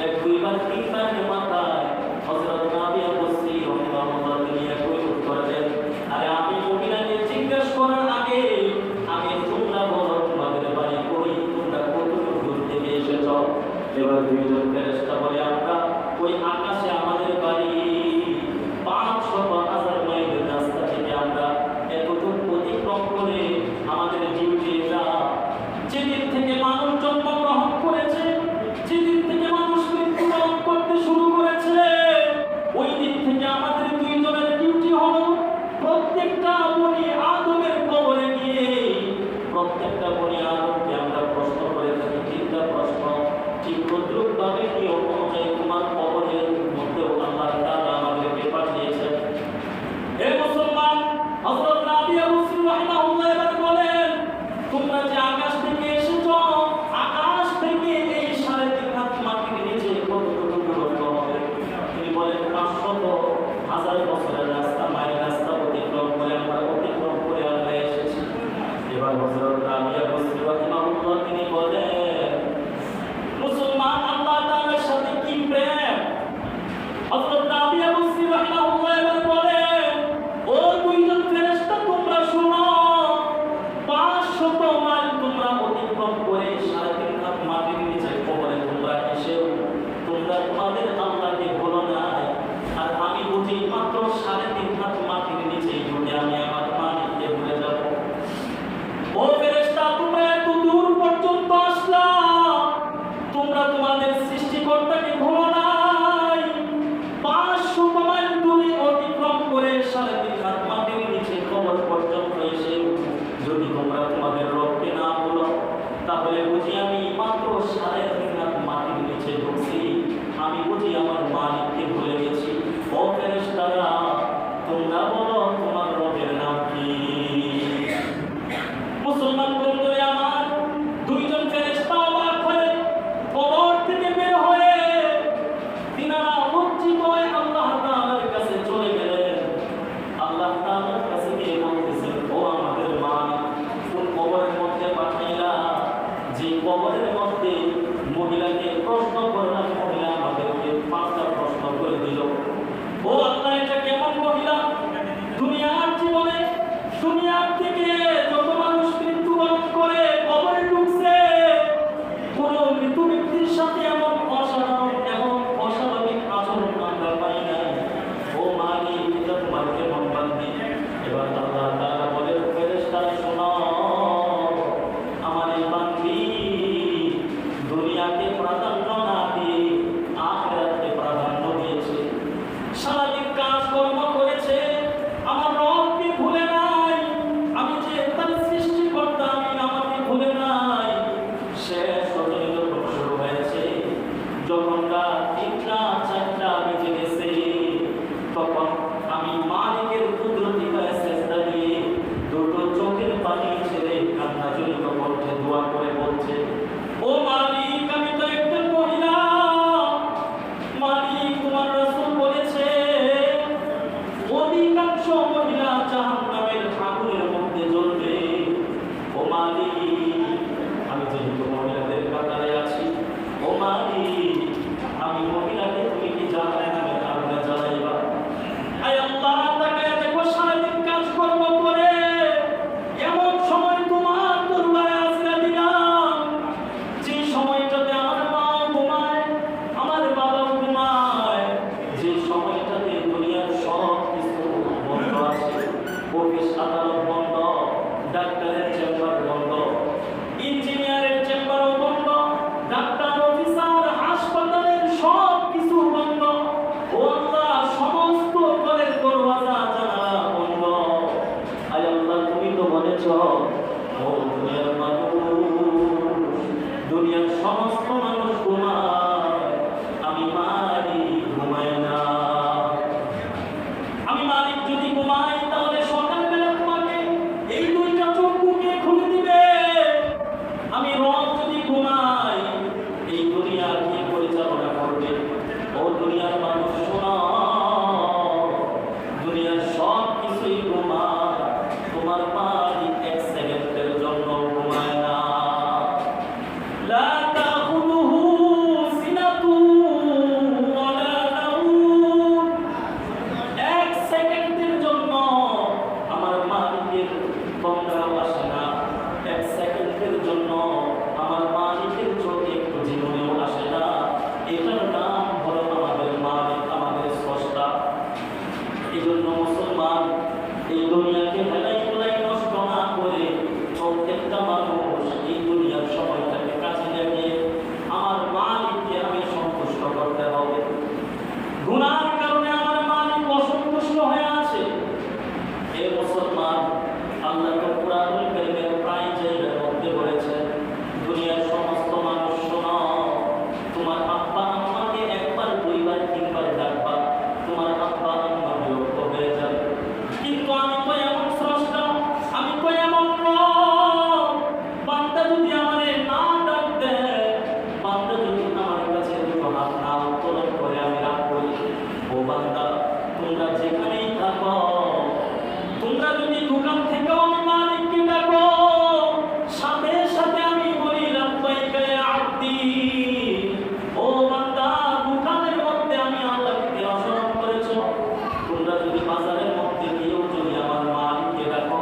এক দুইবার তিনবার মাথায় হযরত রাবিয়া বসরি রাহিমাহুল্লাহ তিনি একই উত্তর দেন, আরে আমি মহিলাকে জিজ্ঞেস করার আগে তোমরা বলো তোমাদের বাড়ি কই, তোমরা কতটুকু দূর থেকে এসেছো? এবার দুইজন ফেরেশতা বলে, আমরা ওই আকাশে আমাদের বাড়ি, 500,000 মাইল রাস্তা থেকে আমরা এতটুকু অতিক্রম করে আমাদের ডিউটি এটা। যেদিন থেকে মানুষ জন্মগ্রহণ করেছে, যেদিন থেকে মানুষ মৃত্যুবরণ করতে শুরু করেছে, ওই দিন থেকে আমাদের দুইজনের ডিউটি হলো প্রত্যেকটা বনি আদমের কবরে গিয়ে প্রত্যেকটা বনি আদমকে আমরা প্রশ্ন করে থাকি, তিনটা প্রশ্ন। ঠিক তদ্রূপভাবে কি অনুযায়ী তোমার কবরের মধ্যেও আল্লাহ তাআলা আমাদেরকে পাঠিয়েছেন। হে মুসলমান, হযরত রাবিয়া বসরি রাহিমাহুল্লাহ এবার বলেন, তোমরা যে আকাশ থেকে এসেছো, আকাশ থেকে এই 3.5 হাত মাটির নিচে কতটুকু দূরত্ব হবে? তিনি বলেন, 500,000 বছরের রাস্তা, মাইল রাস্তা অতিক্রম করে আমরা এসেছি। এবার হযরত রাবিয়া বসরি রাহিমাহুল্লাহ তিনি বলেন, মুসলমান, আল্লাহ তাআলার সাথে কি প্রেম। হযরত রাবিয়া বসরি রাহিমাহুল্লাহ এবার বলেন, ও দুইজন ফেরেশতা, তোমরা শোনো, 500 মাইল তোমরা অতিক্রম করে 3.5 হাত মাটির নিচে কবরে তোমরা এসেও তোমরা তোমাদের আল্লাহকে বলো নাই। আর আমি বুঝি মাত্র 3.5 হাত মাটির নিচে ঢুকে আমি আমার মালিককে ভুলে যাব। ও ফেরেশতা, তোমরা এত দূর পর্যন্ত আসলা, তোমরা তোমাদের সৃষ্টিকর্তাকে ভুলো নাই। 500 মাইল দূরে অতিক্রম করে 3.5 হাত মাটির নিচে কবর পর্যন্ত এসে যদি তোমরা তোমাদের রবকে না বলো, তাহলে বুঝি আমি মাত্র 3.5 হাত মাটির নিচে ঢুকছি, আমি বুঝি আমার মালিককে ভুলে গেছি। ও ফেরেশতারা, তোমরা বলো তোমার রবের নাম কি? মুসলমান বন্ধুরা আমার, দুইজন ফেরেশতা মধ্যে মহিলাকে প্রশ্ন করলাম, মহিলা আমাদেরকে 5টা প্রশ্ন করে দিল। ও আল্লাহ, এটা কেমন মহিলা? দুনিয়ার জীবনে দুনিয়ার থেকে যত মানুষ মৃত্যুবরণ করে কবরে ঢুকছে, কোন মৃত্যু ব্যক্তির সাথে এমন অসাধারণ এবং অস্বাভাবিক আচরণ আমরা পাই নাই। ও মালিক, এটা তোমার কেমন বান্দি? এবার আল্লাহ তাআলা বলে, ফেরেশতারা শোনো, আমার এই বান্দি দুনিয়াকে প্রাধান্য না দিয়ে আখিরাতকে প্রাধান্য দিয়েছে। সারাদিন কাজকর্ম করেছে, আমার রবকে ভুলে নাই। আমি যে তার সৃষ্টিকর্তা, আমি আমাকে ভুলে নাই। শেষ রজনী যখন শুরু হয়েছে, যখন রাত 3টা 4টা বেজে গেছে, তখন আমি মালিকের কুদরতি গায়ে সেজদা দিয়ে দুটো চোখের পানি ছেড়ে কান্না জড়িত করছে, দোয়া করে বলছে, ও মালিক, আমি তো একজন মহিলা। মালিক, তোমার রাসূল বলেছে অধিকাংশ মহিলা জাহান্নামের আগুনের মধ্যে জ্বলবে। ও মালিক, আমি যেহেতু মহিলাদের কাতারে আছি, ও মালিক, আমি মহিলাকে তুমি কি জাহান্নামের আগুনে জ্বালাইবা? আয় আল্লাহ, তাকায়া দেখো, সারাদিন কাজকর্ম করে এমন সময় তোমার দরবারে আশ্রয় দিলাম, যে সময়টাতে আমার মা ঘুমায়, আমার বাবা ঘুমায়, যে সময়টাতে দুনিয়ার সব কিছু বন্ধ আছে, অফিস আদালত বন্ধ, ডাক্তারের চেম্বার বন্ধ, ইঞ্জিনিয়ারের চেম্বারও বন্ধ, ডাক্তার অফিসার হাসপাতালের সব কিছু বন্ধ। ও আল্লাহ, সমস্ত ঘরের দরওয়াজা জানালা বন্ধ। আয় আল্লাহ, তুমি তো বলেছ, ও দুনিয়ার মানুষ, দুনিয়ার সমস্ত মানুষ ঘুমায়, আমি মালিক ঘুমাই না। আমি মালিক যদি ঘুমাই, তাহলে সকালবেলা তোমাকে এই 2টা চক্ষুকে খুলে দিবে। আমি রব যদি ঘুমাই, এই দুনিয়া কে পরিচালনা করবে? ও দুনিয়ার মানুষ শোনো, দুনিয়ার সব কিছুই ঘুমায়, তোমার মালিক 1 সেকেন্ডের জন্য ঘুমায় না। লা তাখুযুহু সিনাতুন ওয়ালা নাওম। 1 সেকেন্ডের জন্য আমার মালিকের তন্দ্রাও আসে না। 1 সেকেন্ডের জন্য আমার মালিকের চোখে একটু জীবনেও আসে না। এটার নাম হলো আমাদের মালিক, আমাদের স্রষ্টা। এই জন্য মুসলমান, এই দুনিয়াকে হেলাই গোলাই নষ্ট না করে প্রত্যেকটা মানুষ এই দুনিয়ার সময়টাকে কাজে লাগিয়ে আমার মালিককে আমি সন্তুষ্ট করতে হবে। গুনার কারণে আমার মালিক অসন্তুষ্ট হয়ে আছে। হে মুসলমান, আল্লাহ কোরআনুল কারীমের প্রায় জায়গার মধ্যে বলেছেন, দুনিয়ার সমস্ত মানুষ শোনো, তোমার আব্বা আম্মাকে 1 বার 2 বার 3 বার ডাকবা, তোমার আব্বা আম্মা বিরক্ত হয়ে যাবে। কিন্তু আমি তো এমন স্রষ্টা, আমি তো এমন রব, বান্দা যদি আমারে না ডাক দেয়, বান্দা যদি আমার কাছে দুটো হাত না উত্তোলন করে আমি রাগ করি, ও বান্দা, তোমরা যেখানেই থাকো, তোমরা যদি দোকান থেকেও আমি মালিককে ডাকো, সাথে সাথে আমি বলি লাব্বাইকা ইয়া আব্দি। ও বান্দা, দোকানের মধ্যে আমি আল্লাহকে অস্মরণ করেছো, তোমরা যদি বাজারের মধ্যে গিয়েও যদি আমার মালিককে ডাকো,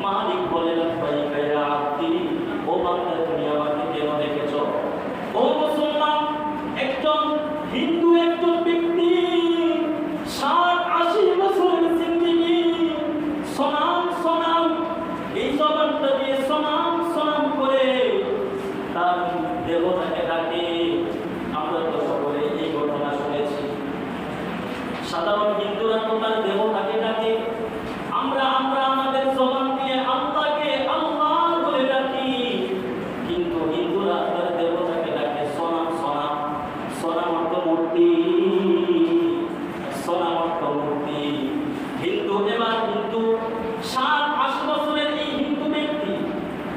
মালিক বলে লাব্বাইকা ইয়া আব্দি। ও বান্দা, তুমি আমাকে কেন দেখেছো? ও মুসলমান, একজন হিন্দু একজন ব্যক্তি 60-80 বছরের জিন্দেগি সনাম সনাম, এই জবানটা দিয়ে সনাম সনাম করে তার দেবতাকে ডাকে। আমরা তো সকলে এই ঘটনা শুনেছি। সাধারণ হিন্দুরা তো তার দেবতাকে ডাকে, আমরা আমাদের জবান দিয়ে আল্লাহকে আল্লাহ বলে ডাকি, কিন্তু হিন্দুরা তার দেবতাকে ডাকে সনাম সনাম। সনাম অর্থ মূর্তি, সনাম অর্থ মূর্তি। হিন্দু এবার হিন্দু 60-80 বছরের এই হিন্দু ব্যক্তি,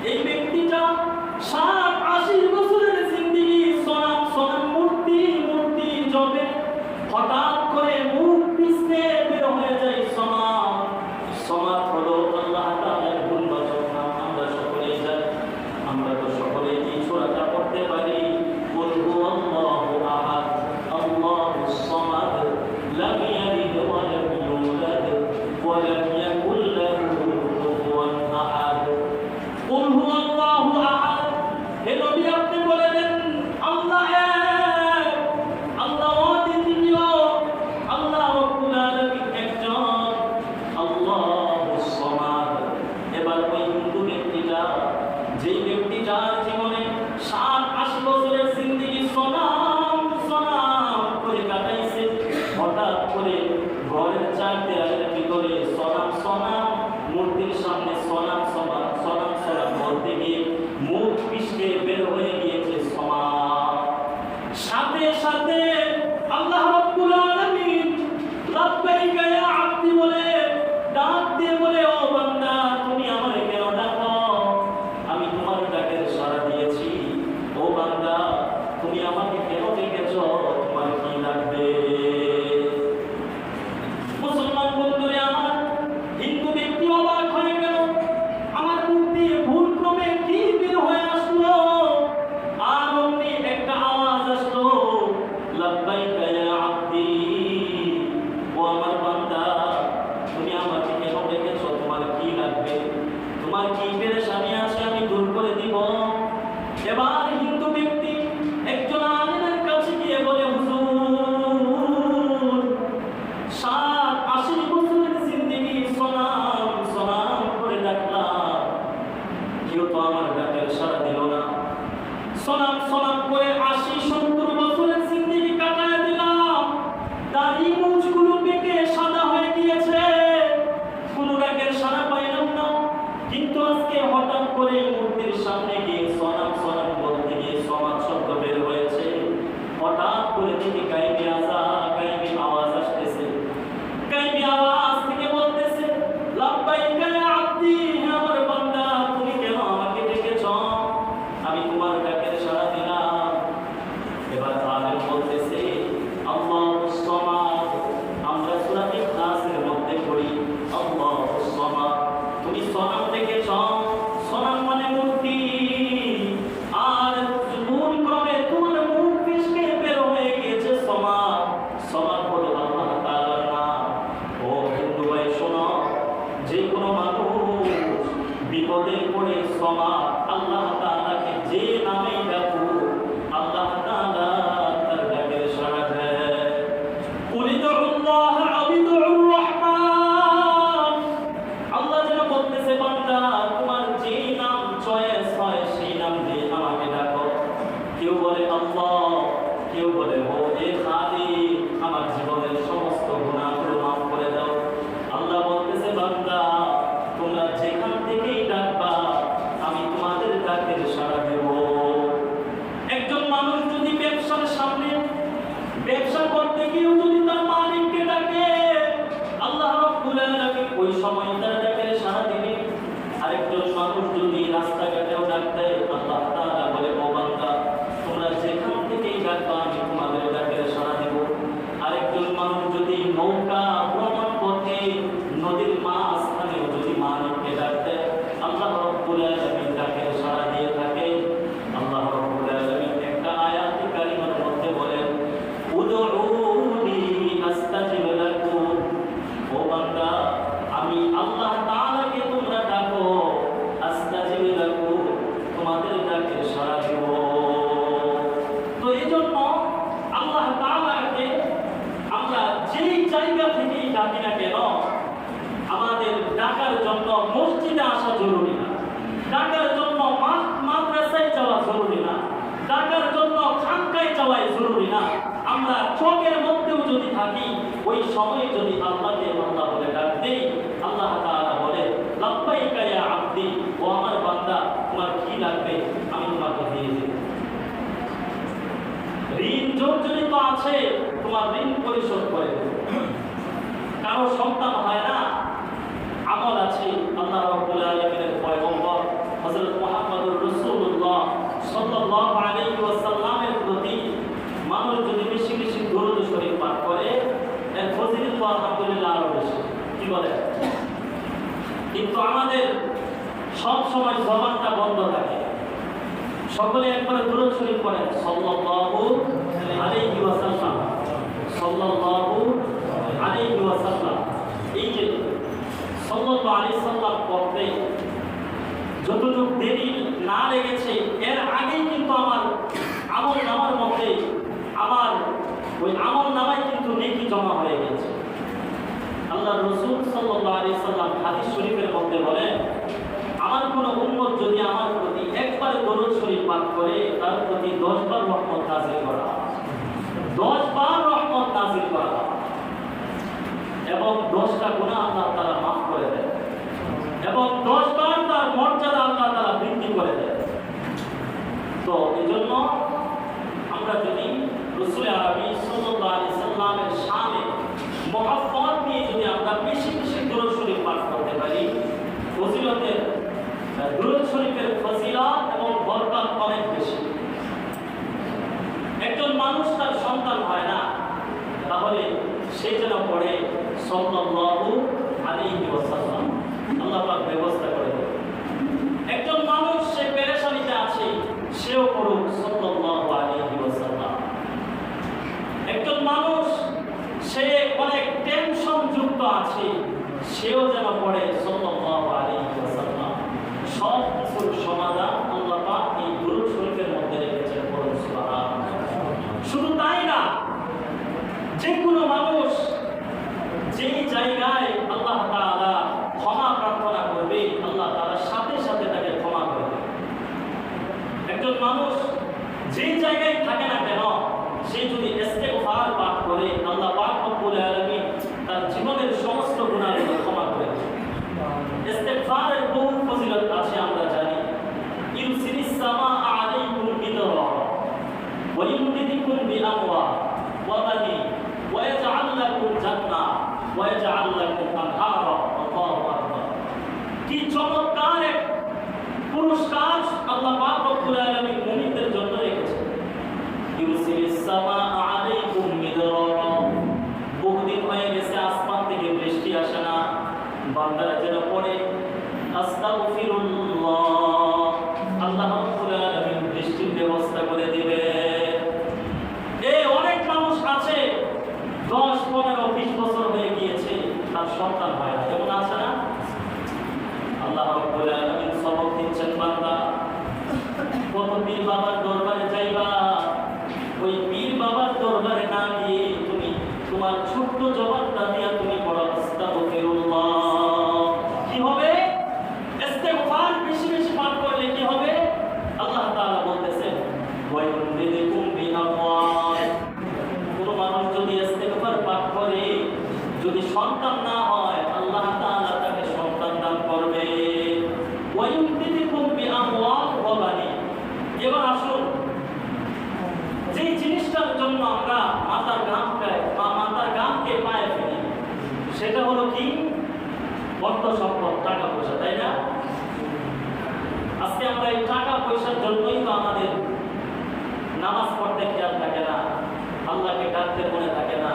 এই ব্যক্তিটা 60-80 বছরের জিন্দেগি আমাকে কেন ডেকেছো? তোমার কি লাগবে? মুসলমান বন্ধুরে আমার, হিন্দু ব্যক্তি অবাক হয়ে গেল। আমার মুখ দিয়ে ভুল ক্রমে কি বের হয়ে আসলো? আর অমনি একটা আওয়াজ আসলো, লাব্বাইকা ইয়া আব্দি, ও আমার বান্দা, তুমি আমাকে কেন ডেকেছো? তোমার কি লাগবে? তোমার কি পেরেশানি আছে আমি দূর করে দিব। এবার হিন্দু ব্যক্তি একজন আলেমের কাছে গিয়ে বলে, হুজুর, 60-80 বছরের জিন্দেগি সলাম সলাম করে ডাকলাম, কেউ তো আমার ডাকের সাড়া দিল না। সলাম সলাম করে 80-70 বছরের জিন্দেগি কাটায় দিলাম, দাড়ি মুছগুলো পেকে সাদা হয়ে গিয়েছে, কোনো ডাকের সাড়া পাইলাম না। কিন্তু আজকে হঠাৎ করে মূর্তির সামনে গিয়ে সলাম সলাম বলতে গিয়ে সমাজ শব্দ বের হয়েছে। হঠাৎ করে দেখি গাইবি আওয়াজ আসতেছে। গাইবি আওয়াজ থেকে বলতেছে, লাব্বাইকা ইয়া আব্দি, হে আমার বান্দা, তুমি কেন আমাকে ডেকেছো? আমি তোমার ডাকের সাড়া দিলাম। এবার আলেম বলতেছে, আল্লাহুস সামাদ, আমরা সূরা ইখলাসের মধ্যে পড়ি, আল্লাহুস সামাদ। তুমি সনাম দেখেছ, সনাম মানে মূর্তি, আর ভুল ক্রমে তোমার মুখ ফিসকে বের হয়ে গিয়েছে সমাদ। সমাদ হলো আল্লাহ তাআলার নাম। ও হিন্দু ভাই শোনো, যে কোনো মানুষ বিপদে পড়ে সমাদ আল্লাহ তাআলাকে যে নামেই ডাকুক, আল্লাহ তাআলা তার ডাকের সাড়া দেয়। কুলিদুল্লাহ আবিদুর রহমান, আল্লাহ যেন বলতেছে, বান্দা, তোমার যে নাম চয়েস হয় সেই নাম দিয়ে আমাকে ডাকো। কেউ বলে আল্লাহ, কেউ বলে ও এ খালিক, আমার জীবনের সমস্ত গুনাহগুলো মাফ করে দাও। আল্লাহ বলতেছে, বান্দা, তোমরা যেখান থেকেই ডাকবা আমি তোমাদের ডাকের সাড়া দেব। একজন মানুষ যদি ব্যবসার সামনে ব্যবসা করতে গিয়েও যদি তার মালিককে ডাকে, আল্লাহ রাব্বুল আলামিন ওই সময় তার ডাকের সাড়া দিবে। আরেকজন মানুষ যদি রাস্তাঘাটেও ডাক দেয়, আল্লাহ তাআলা বলে, ও বান্দা, তোমরা যেখান থেকেই ডাকবা আমি তোমাদের ডাকের সাড়া দেব। আরেকজন মানুষ যদি নৌকা ভ্রমণ পথে নদীর মাঝখানেও যদি মালিককে ডাক দেয়, আল্লাহ রাব্বুল আলামিন ডাকের সাড়া দিয়ে থাকে। আল্লাহ রাব্বুল আলামিন একটা আয়াতে কারিমার মধ্যে বলেন, উদউনি আস্তাজিব লাকুম, ও বান্দা, আমি আল্লাহ তাআলাকে তোমরা ডাকো, আস্তাজিব লাকুম, তোমাদের ডাকে সাড়া দেব। তো এইজন্য আল্লাহ তাআলাকে আমরা যেই জায়গা থেকেই ডাকি না কেন, আমাদের ডাকার জন্য মসজিদে আসা জরুরি না, ডাকার জন্য মাদ্রাসায় যাওয়া জরুরি না, ডাকার জন্য খানকায় যাওয়াই জরুরি না। আমরা চোখের মধ্যেও যদি থাকি, ওই সময়ে যদি আল্লাহকে আল্লাহ বলে ডাক দেই, আল্লাহ তাআলা বলে, লাব্বাইকা ইয়া আব্দি, ও আমার বান্দা, তোমার কি লাগবে আমি তোমাকে দিয়ে দেব। ঋণ জর্জরিত আছে, তোমার ঋণ পরিশোধ করে দেব। কারো সন্তান হয় না, আমল আছে, আল্লাহ রাব্বুল আলামিনের পয়গম্বর হযরত মুহাম্মদুর রাসূলুল্লাহ সাল্লাল্লাহু আলাইহি ওয়াসাল্লামের প্রতি মানুষ যদি বেশি বেশি দরুদ শরীফ পাঠ করে, এর ফজিলত তো আলহামদুলিল্লাহ আরো বেশি। কি বলে? কিন্তু আমাদের সব সময় জবানটা বন্ধ থাকে। সকলে একবার দরুদ শরীফ পড়েন, সাল্লাল্লাহু আলাইহি ওয়াসাল্লাম, সাল্লাল্লাহু আলাইহি ওয়াসাল্লাম। এই যে সাল্লাল্লাহু আলাইহি সাল্লাম পড়তে যতটুকু দেরি না লেগেছে, এর আগেই কিন্তু আমার আমল নামার মধ্যে আমার ওই আমল নামায় কিন্তু নেকি জমা হয়ে গেছে। আল্লাহ রাসূল সাল্লাল্লাহু আলাইহি সাল্লাম হাদিস শরীফের মধ্যে বলেন, আমার কোনো উম্মত যদি আমার প্রতি একবার দরুদ শরীফ পাঠ করে, তার প্রতি 10 বার রহমত নাযিল করা হয়, 10 বার রহমত নাযিল করা হয়, এবং 10টা গুনাহ আল্লাহ তাআলা মাফ করে দেন, এবং 10 বার তার মর্যাদা আল্লাহ তাআলা বৃদ্ধি করে দেন। তো এজন্য আমরা যদি রাসূল আরবি সাল্লাল্লাহু আলাইহি সাল্লামের শানে মুহাব্বত নিয়ে যদি আমরা বেশি বেশি দরুদ শরীফ পাঠ করতে পারি, ফজিলতের দরুদ শরীফের ফজিলত এবং বরকত অনেক বেশি। মানুষ তার সন্তান হয় না, তাহলে সে যেন পড়ে সাল্লাল্লাহু আলাইহি ওয়াসাল্লাম, আল্লাহ পাক ব্যবস্থা করে দেন। একজন মানুষ সে পেরেশানিতে আছে, সেও পড়ুক সাল্লাল্লাহু আলাইহি ওয়াসাল্লাম। একজন মানুষ সে অনেক টেনশন যুক্ত আছে, সেও যেন পড়ে সাল্লাল্লাহু আলাইহি ওয়াসাল্লাম। সব কিছুর সমাধান আল্লাহ পাক এই দুরূদ শরীফের মধ্যে রেখেছেন, পড়ুন সুবহানাল্লাহ। শুধু তাই না, যে কোনো মানুষ যেই জায়গায় আল্লাহ তাআলা ক্ষমা প্রার্থনা করবে, আল্লাহ তাআলা সাথে সাথে তাকে ক্ষমা করবে। একজন মানুষ যেই জায়গায় থাকে না কেন, সে যদি ইস্তেগফার পাঠ করে, আল্লাহ পাক রব্বুল আলামিন তার জীবনের সমস্ত গুনাহগুলো ক্ষমা করে দেন। ইস্তেগফারের বহু ফজিলত আছে, আমরা জানি। ইউসিরিস সামা আলাইকুম বিদরা ওয়া ইউমদিদুকুম বিআমওয়াল ওয়া বানিন ওয়া ইয়াজআল লাকুম জান্নাত ওয়া ইয়াজআল লাকুম আনহারা। আল্লাহু আকবার। কি চমৎকার এক পুরস্কার আল্লাহ পাক রব্বুল আলামিন মুমিনদের জন্য রেখেছেন। ইউসিরিস সামা আলাইকুম বিদরা, বহুদিন হয়ে গেছে আসমান থেকে বৃষ্টি আসে না, বান্দারা যেন পড়ে আস্তাগফিরুল্লাহ, আল্লাহ রাব্বুল আলামিন বৃষ্টির ব্যবস্থা করে দিবে। এই অনেক মানুষ আছে 10, 15, 20 বছর হয়ে গিয়েছে, তার সন্তান হয় না, এমন আছে না? আল্লাহ রাব্বুল আলামিন সবক দিচ্ছেন, বান্দা কত পীর বাবার দরবারে যাইবা, ওই পীর বাবার দরবারে না গিয়ে তুমি তোমার ছোট্ট জবানটা দিয়া তুমি পড়ো আস্তাগফিরুল্লাহ। কি হবে? ইস্তেগফার বেশি বেশি পাঠ করলে কি হবে? আল্লাহ তাআলা বলতেছেন ওয়ায়ুমদিদুকুম বিআমওয়াল। কোন মানুষ যদি ইস্তেগফার পাঠ করে, যদি সন্তান না হয়, আল্লাহ তাআলা তাকে সন্তান দান করবে। ওয়ায়ুমদিদুকুম বিআমওয়াল ওয়া বানিন। এবার আসুন, যে জিনিসটার জন্য আমরা মাতার গামকে পায়ে ফেলি, সেটা হলো কি? অর্থ সম্পদ, টাকা পয়সা, তাই না? আজকে আমরা এই টাকা পয়সার জন্যই তো আমাদের নামাজ পড়তে খেয়াল থাকে না, আল্লাহকে ডাকতে মনে থাকে না,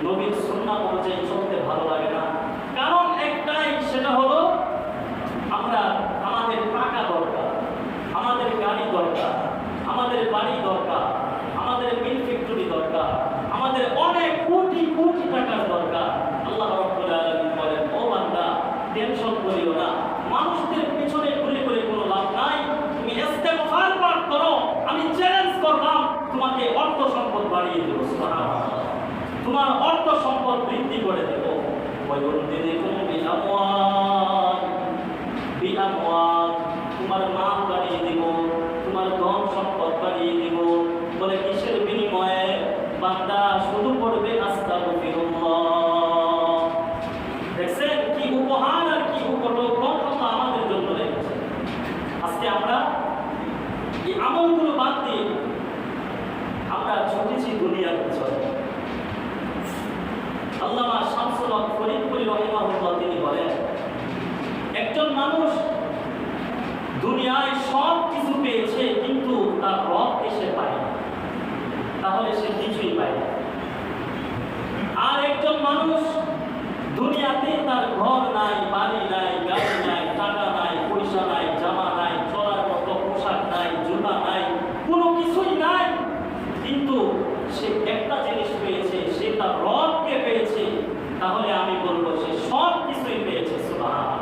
নবীর সুন্নাহ অনুযায়ী চলতে ভালো লাগে না। কারণ একটাই, সেটা হলো আমরা আমাদের টাকা দরকার, আমাদের গাড়ি দরকার, আমাদের বাড়ি দরকার, আমাদের মিল ফ্যাক্টরি দরকার, আমাদের অনেক কোটি কোটি টাকার দরকার। আল্লাহ রাব্বুল আলামিন বলেন, ও বান্দা টেনশন করিও না, মানুষদের পিছনে ঘুরে ঘুরে কোনো লাভ নাই, তুমি ইস্তেগফার পাঠ করো, আমি চ্যালেঞ্জ করলাম তোমাকে অর্থ সম্পদ বাড়িয়ে দেব, সুবহানাল্লাহ, তোমার অর্থ সম্পদ বৃদ্ধি করে দেব। ওয়ায়ুমদিদুকুম বিআমওয়াল, তোমার মাল বাড়িয়ে দেব, তোমার ধন সম্পদ বাড়িয়ে দেব। বলে কিসের বিনিময়ে? বান্দা শুধু পড়বে আস্তাগফিরুল্লাহ। দেখছেন কি উপহার আর কি উপঢৌকন আল্লাহ আমাদের জন্য রেখেছে। আজকে আমরা এই আমলগুলো বাদ দিয়ে আমরা ছুটেছি দুনিয়ার পিছনে। আল্লামা শামসুল হক ফরিদপুরি রাহিমাহুল্লাহ তিনি বলেন, একজন মানুষ দুনিয়ায় সব কিছু পেয়েছে, কিন্তু তার রবকে সে পায় না, তাহলে সে কিছুই পায় না। আর একজন মানুষ দুনিয়াতে তার ঘর নাই, বাড়ি নাই, গাড়ি নাই, টাকা নাই, পয়সা নাই, জামা নাই, চলার মতো পোশাক নাই, জুতা নাই, কোনো কিছুই নাই, কিন্তু সে একটা জিনিস পেয়েছে, সে তার রবকে পেয়েছে, তাহলে আমি বলবো সে সব কিছুই পেয়েছে, সুবহানাল্লাহ।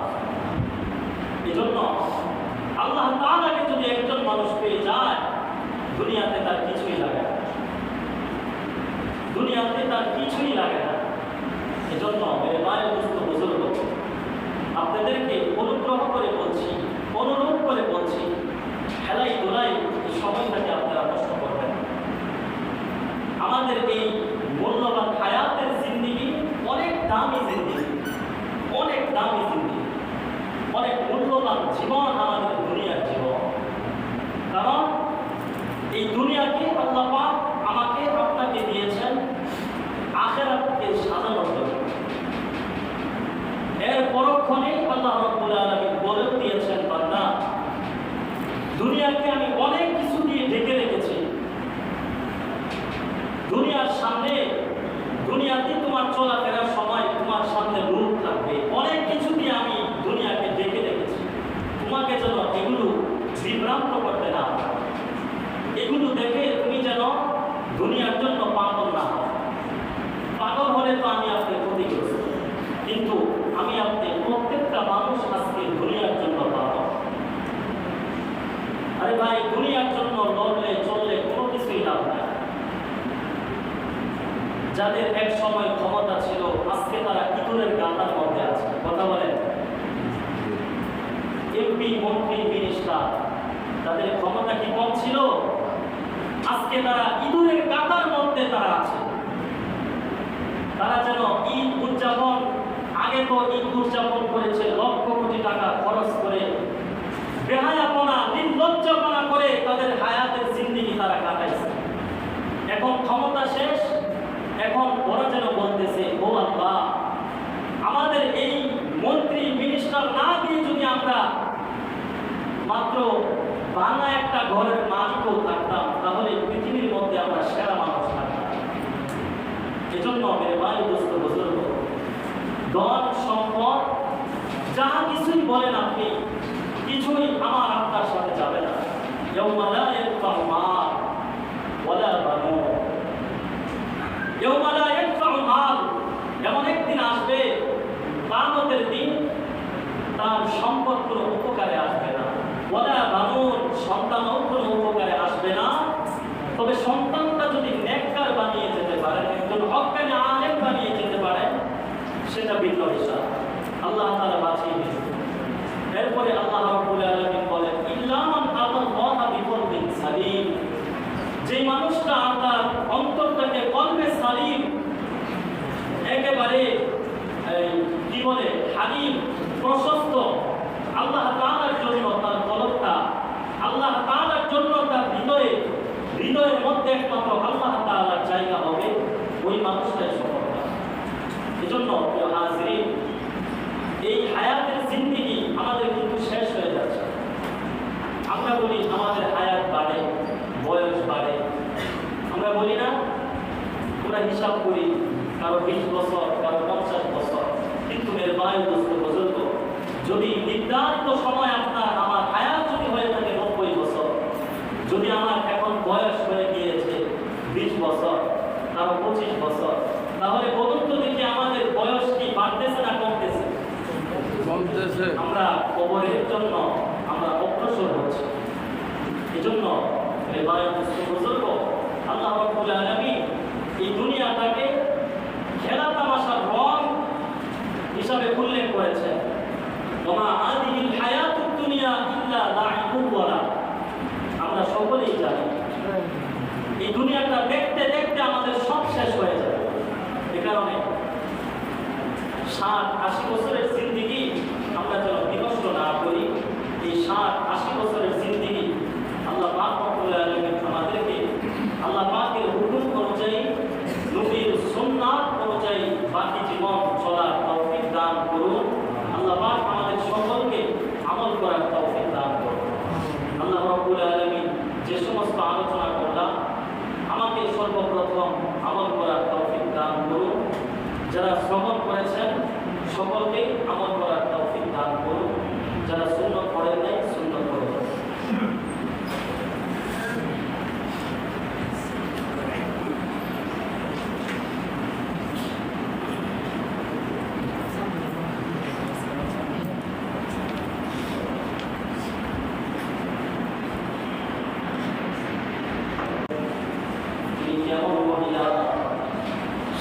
এজন্য আল্লাহ তাআলাকে যদি একজন মানুষ পেয়ে যায়, দুনিয়াতে তার কিছুই লাগে না, দুনিয়াতে তার কিছুই লাগে না। এজন্য মেরে মায়ের দুস্থ বুজুর্গ, আপনাদেরকে অনুগ্রহ করে বলছি, অনুরোধ করে বলছি, খেলাই দোলাই এই সময়টাকে আপনারা নষ্ট করবেন। আমাদের এই মূল্যবান হায়াতের জিন্দেগি অনেক দামি জিন্দেগি, অনেক দামি জিন্দেগি, অনেক মূল্যবান জীবন আমাদের দুনিয়ার জীবন। কারণ এই দুনিয়াকে আল্লাহ পাক আমাকে আপনাকে দিয়েছেন আখিরাতকে সাজানোর জন্য। এর পরক্ষণে আল্লাহ রাব্বুল আলামিন বলে দিয়েছেন, বান্দা দুনিয়াকে আমি অনেক কিছু দিয়ে ঢেকে রেখেছি, যাদের এক সময় ক্ষমতা ছিল, আজকে তারা ইঁদুরের গাঁথার মধ্যে আছে। কথা বলেন, এমপি, মন্ত্রী, মিনিস্টার, তাদের ক্ষমতা কি কম ছিল? আজকে তারা ইঁদুরের গাঁথার মধ্যে তারা আছে। তারা যেন ঈদ উদযাপন, আগে তো ঈদ উদযাপন করেছে লক্ষ কোটি টাকা খরচ করে, বেহায়াপনা, নির্লজ্জপনা করে তাদের হায়াতের জিন্দেগি তারা কাটাইছে। এখন ক্ষমতা শেষ, এখন ওরা যেন বলতেছে, ও আল্লাহ, আমাদের এই মন্ত্রী মিনিস্টার না দিয়ে যদি আমরা মাত্র বাংলা একটা ঘরের মালিকও থাকতাম, তাহলে পৃথিবীর মধ্যে আমরা সেরা মানুষ থাকতাম। এজন্য মেরে ভাই, দোস্ত, বুজুর্গ, ধন সম্পদ যাহা কিছুই বলেন আপনি, কিছুই আমার আপনার সাথে যাবে না। ইয়াউমা লা ইয়ানফাউ মাল ওয়ালা বানুন, ইয়াউমা লা ইয়ানফাউ মাল, এমন একদিন আসবে, কিয়ামতের দিন, তার সম্পদ কোনো উপকারে আসবে না, ওয়ালা বানুন, সন্তানও কোনো উপকারে আসবে না। তবে সন্তানটা যদি নেককার বানিয়ে যেতে পারে, একজন হক্কানি আলেম বানিয়ে যেতে পারে, সেটা ভিন্ন বিষয়। আল্লাহ তাআলা বাঁচিয়ে দিয়েছেন। এরপরে আল্লাহ রাব্বুল আলামিন বলেন, ইল্লা মান আতাল্লাহা বিকলবিন সালিম, যে মানুষটা তার অন্তরটাকে কলবে সালিম, একেবারে কি বলে, হালিম, প্রশস্ত, আল্লাহ তাআলার জন্য তার কলবটা, আল্লাহ তাআলার জন্য তার হৃদয়ের মধ্যে একমাত্র আল্লাহ তাআলার জায়গা হবে, ওই মানুষটাই সফল হবে। এজন্য প্রিয় হাজিরিন, এই হায়াতের জিন্দেগি আমাদের কিন্তু শেষ হয়ে যাচ্ছে। আমরা বলি আমাদের হায়াত বাড়ে, বয়স বাড়ে, আমরা বলি না? আমরা হিসাব করি, কারো 20 বছর, কারো 50 বছর। কিন্তু এর বাইরে দোস্ত, বুজুর্গ, যদি নির্ধারিত সময় আপনার আমার হায়াত যদি হয়ে থাকে 90 বছর, যদি আমার এখন বয়স হয়ে গিয়েছে 20 বছর, কারো 25 বছর, তাহলে বলুন তো দেখি আমাদের বয়স কি বাড়তেছে না কমতেছে? আমরা কবরের জন্য আমরা অগ্রসর হচ্ছি। এজন্য বুজুর্গ, আল্লাহ রাব্বুল আলামিন এই দুনিয়াটাকে খেলা তামাশার রং হিসাবে উল্লেখ করেছে। ওমা হাযিহিল হায়াতুদ দুনিয়া ইল্লা লাইবুন ওয়া লাহব। আমরা সকলেই জানি এই দুনিয়াটা দেখতে দেখতে আমাদের সব শেষ হয়ে যাবে। এ কারণে 60-80 বছরের জিন্দেগি আমরা যেন বিনষ্ট না করি। এই 60-80 বছরের জিন্দেগি আল্লাহ পাক রব্বুল আলামিন আমাদেরকে আল্লাহ পাকের হুকুম অনুযায়ী, নবীর সুন্নাত অনুযায়ী বাকি জীবন চলার তৌফিক দান করুন। আল্লাহ পাক আমাদের সকলকে আমল করার তৌফিক দান করুন। আল্লাহ রাব্বুল আলামিন যে সমস্ত আলোচনা করলাম, আমাকে সর্বপ্রথম আমল করার তৌফিক দান করুন। যারা শ্রবণ করেছেন সকলকে আমল করার তৌফিক দান করুন। যারা সুন্নাত পড়েন নাই, সুন্নাত পড়ে যান।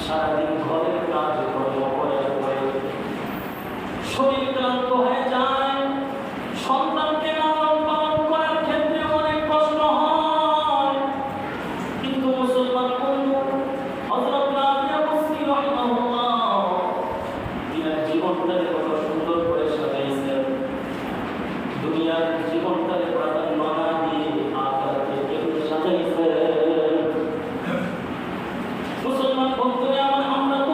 সারাদিন ঘরের কাজ করে শরীর ক্লান্ত হয়ে যায়, সন্তানকে লালন পালন করার ক্ষেত্রে অনেক কষ্ট হয়। কিন্তু মুসলমান বন্ধু হযরত রাবিয়া বসরি রাহিমাহুল্লাহ দুনিয়ার জীবনটাকে কত সুন্দর করে সাজাইছেন। দুনিয়ার জীবনটাকে প্রাধান্য না দিয়ে আখিরাতের জন্য সাজাইছেন। মুসলমান বন্ধুরা, আমরা তো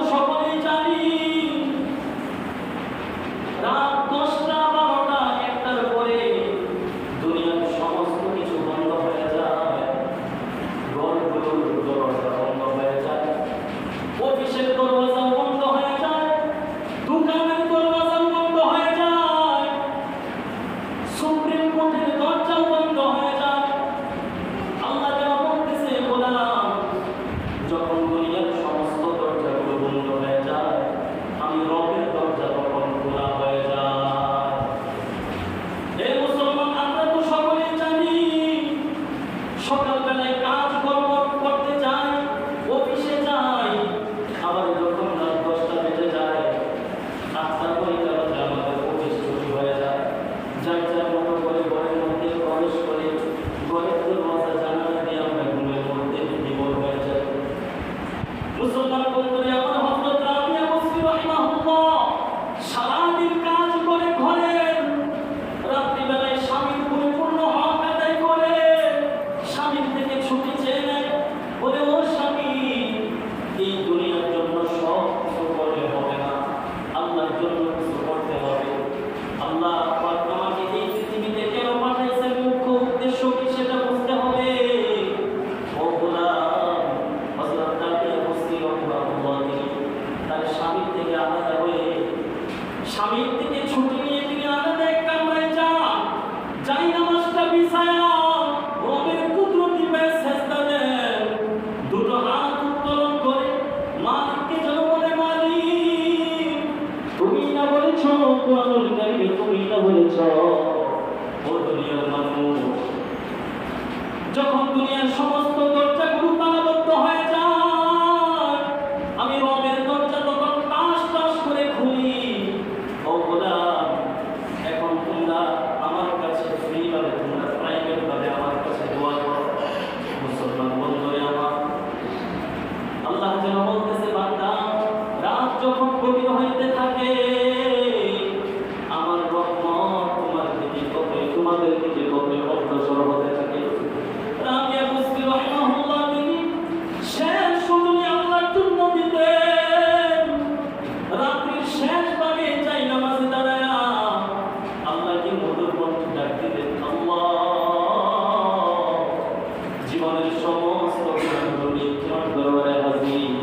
জীবনের সমস্ত গুণাগুলি তোমার দরবারে হাজির।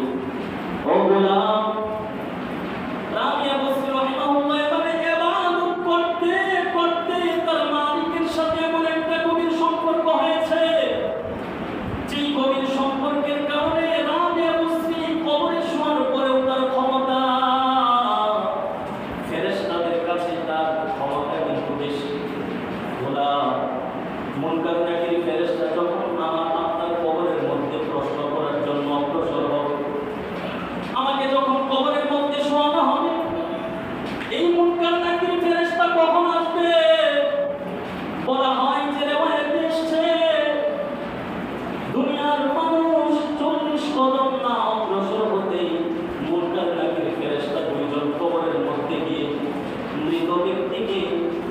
ও গোলাম রাবিয়া বসরি রাহিমাহুল্লাহ এভাবে ইবাদত করতে করতে তার মালিকের সাথে এমন একটা গভীর সম্পর্ক হয়েছে, যেই গভীর সম্পর্কের কারণে রাবিয়া বসরি কবরে শোয়ার পরেও তার ক্ষমতা, ফেরেশতাদের কাছে তার ক্ষমতা কিন্তু বেশি। গোলাম মুনকার নাকির ফেরেশতা যখন আপনার কবরের মধ্যে প্রশ্ন করার জন্য অগ্রসর হবে, আমাকে যখন কবরের মধ্যে শোয়ানো হবে, এই মুনকার নাকির ফেরেশতা কখন আসবে? বলা হয় যে রিওয়ায়াতে এসেছে দুনিয়ার মানুষ 40 কদম না অগ্রসর হতেই মুনকার নাকির ফেরেশতা দুইজন কবরের মধ্যে গিয়ে মৃত ব্যক্তিকে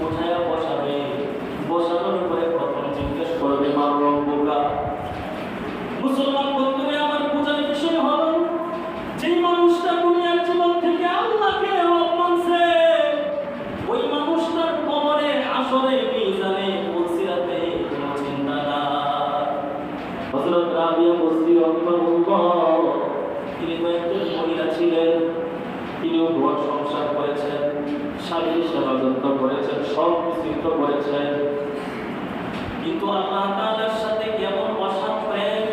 উঠায়া বসাবে। বসানোর পরে প্রথম জিজ্ঞেস করবে মা রব্বুকা। মুসলমান বন্ধুরা আমার বোঝার বিষয় হলো, যেই মানুষটা দুনিয়ার জীবন থেকে আল্লাহকে রব মানছে, ওই মানুষটার কবরে আসরে মিজানে পুলসিরাতে কোনো চিন্তা নাই। হযরত রাবিয়া বসরি রাহিমাহুল্লাহ তিনি তো একজন মহিলা ছিলেন, তিনিও ঘর সংসার করেছেন, স্বামীর সেবা যত্ন করেছেন, সব কিছু করেছেন, কিন্তু আল্লাহ তাআলার সাথে কেমন অসাধ প্রেম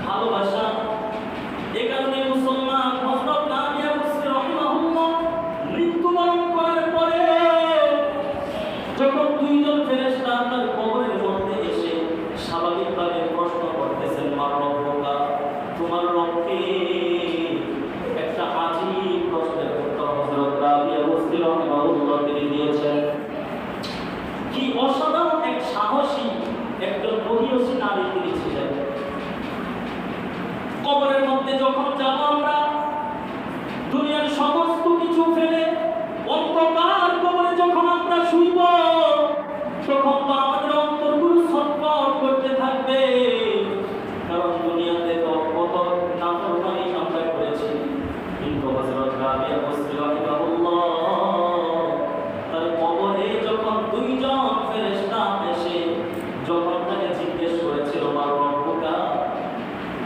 ভালোবাসা। এই কারণে মুসলমান হযরত রাবিয়া বসরি রাহিমাহুল্লাহ মৃত্যুবরণ করার পরে যখন দুইজন ফেরেশতা তার কবরের মধ্যে এসে স্বাভাবিকভাবে প্রশ্ন করতেছেন মা রব্বুকা, তোমার রবকে, একটা আজীব প্রশ্নের উত্তর হযরত রাবিয়া বসরি রাহিমাহুল্লাহ তিনি দিয়েছেন। কি অসাধারণ এক সাহসী একজন মহিয়সী নারী তিনি ছিলেন। কবরের মধ্যে যখন যাব আমরা, দুনিয়ার সমস্ত কিছু ফেলে অন্ধকার কবরে যখন আমরা শুইব, তখন তো আমাদের অন্তরগুলো ছটফট করতে থাকবে, কারণ দুনিয়াতে তো কত নাফরমানি আমরা করেছি। কিন্তু হযরত রাবিয়া বসরি রাহিমাহুল্লাহ তার কবরে যখন দুইজন ফেরেশতা এসে যখন তাকে জিজ্ঞেস করেছিল মা রব্বুকা,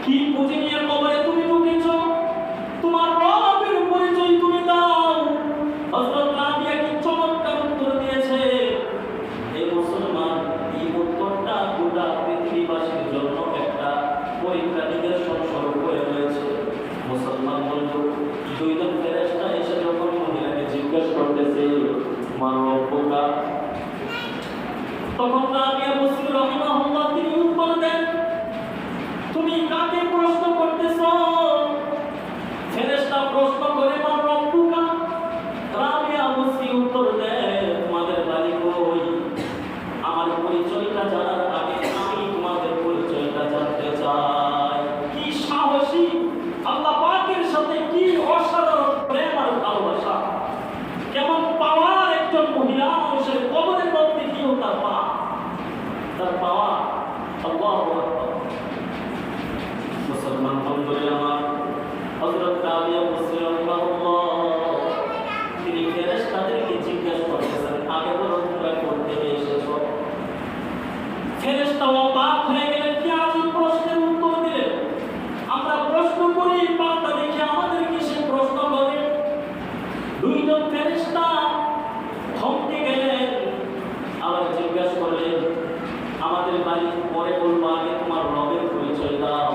কি পুঁজি নিয়ে কবরে তুমি ঢুকেছ, তোমার রবের পরিচয় তুমি দাও। হযরত রাবিয়া কি চমৎকার উত্তর দিয়েছে। এই মুসলমান এই উত্তরটা গোটা পৃথিবীবাসীর জন্য একটা পরীক্ষা নিদর্শন স্বরূপ হয়ে রয়েছে। মুসলমান বন্ধু, দুইজন ফেরেশতা এসে যখন মহিলাকে জিজ্ঞেস করতেছে মা রব্বুকা, তখন রাবিয়া বসরি রাহিমাহুল্লাহ তিনি উত্তর দেন, তুমি কাকে প্রশ্ন করতেছো? ফেরেশতা প্রশ্ন করে মা রব্বুকা। রাবিয়া বসরি উত্তর দেন, তোমাদের বাড়ি কই? আমার পরিচয়টা জানার আগে আমি তোমাদের পরিচয়টা জানতে চাই। কি সাহসী, আল্লাহ পাকের সাথে কি অসাধারণ প্রেম আর ভালোবাসা, কেমন পাওয়ার একজন মহিলা মানুষের কবরের মধ্যে কি তার পাওয়া। আল্লাহু আকবার। মুসলমান বন্ধুরা আমার, হযরত রাবিয়া বসরি রাহিমাহুল্লাহ তিনি ফেরেশতাদেরকে জিজ্ঞেস করতেছেন, আগে বলো তোমরা করতে এসেছো? ফেরেশতা অবাক হয়ে গেলেন, কি আজীব প্রশ্নের উত্তর দিলেন। আমরা প্রশ্ন করি, পাল্টা দেখি আমাদের কিসে প্রশ্ন করে। দুইজন ফেরেশতা থমকে গেলেন, আবার জিজ্ঞাসা করলেন, আমাদের বাড়ি পরে বলবো, আগে তোমার রবের পরিচয় দাও।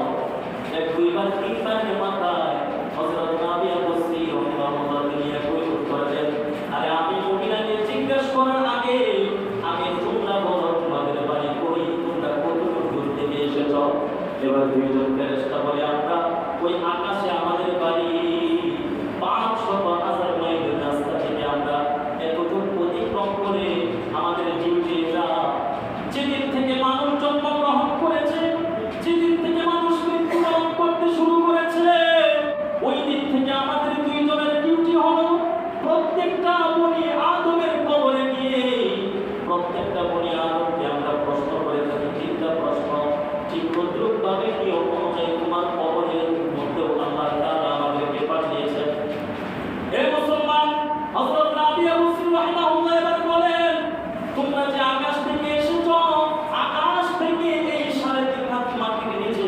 এক দুইবার তিনবার মাথায় হযরত রাবিয়া বসরি রাহিমাহুল্লাহ তিনি একই উত্তর দেন, আরে আমি মহিলাকে জিজ্ঞাসা করার আগে তোমরা বলো তোমাদের বাড়ি কই, তোমরা কতটুকু দূর থেকে এসেছো? এবার দুইজন ফেরেশতা বলে, আমরা ওই আকাশে আমাদের বাড়ি, 500,000 মাইল রাস্তা থেকে আমরা এতটুকু অতিক্রম করে আমাদের ডিউটি যা। যেদিন থেকে মানুষ জন্মগ্রহণ করেছে, যেদিন থেকে মানুষ মৃত্যুবরণ করতে শুরু করেছে, ওই দিন থেকে আমাদের দুইজনের ডিউটি হলো প্রত্যেকটা বনি আদমের কবরে গিয়ে প্রত্যেকটা বনি আদমকে আমরা প্রশ্ন করে থাকি 3টা প্রশ্ন। ঠিক তদ্রূপভাবে কি অনুযায়ী তোমার কবরের মধ্যেও আল্লাহ তাআলা আমাদেরকে পাঠিয়েছেন। হে মুসলমান, হযরত রাবিয়া বসরি রাহিমাহুল্লাহ এবার বলেন, তোমরা যে আকাশ থেকে এসেছো, আকাশ থেকে এই 3.5 হাত মাটির নিচে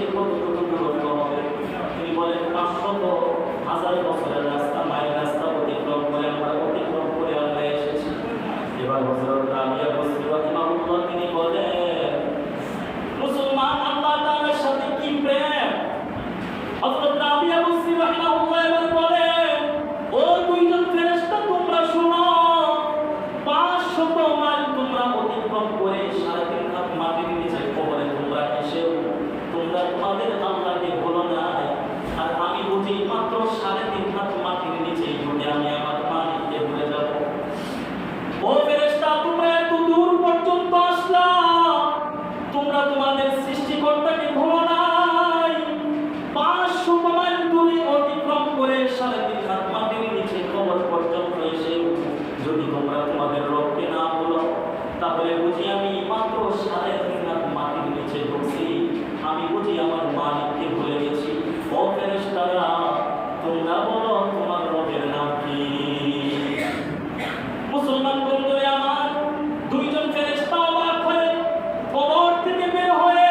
আমার মালিককে ভুলে গেছি। ও ফেরেশতারা, তোমরা বলো তোমার রবের নাম কি? মুসলমান বন্ধুরা আমার, দুইজন ফেরেশতা অবাক হয়ে কবর থেকে বের হয়ে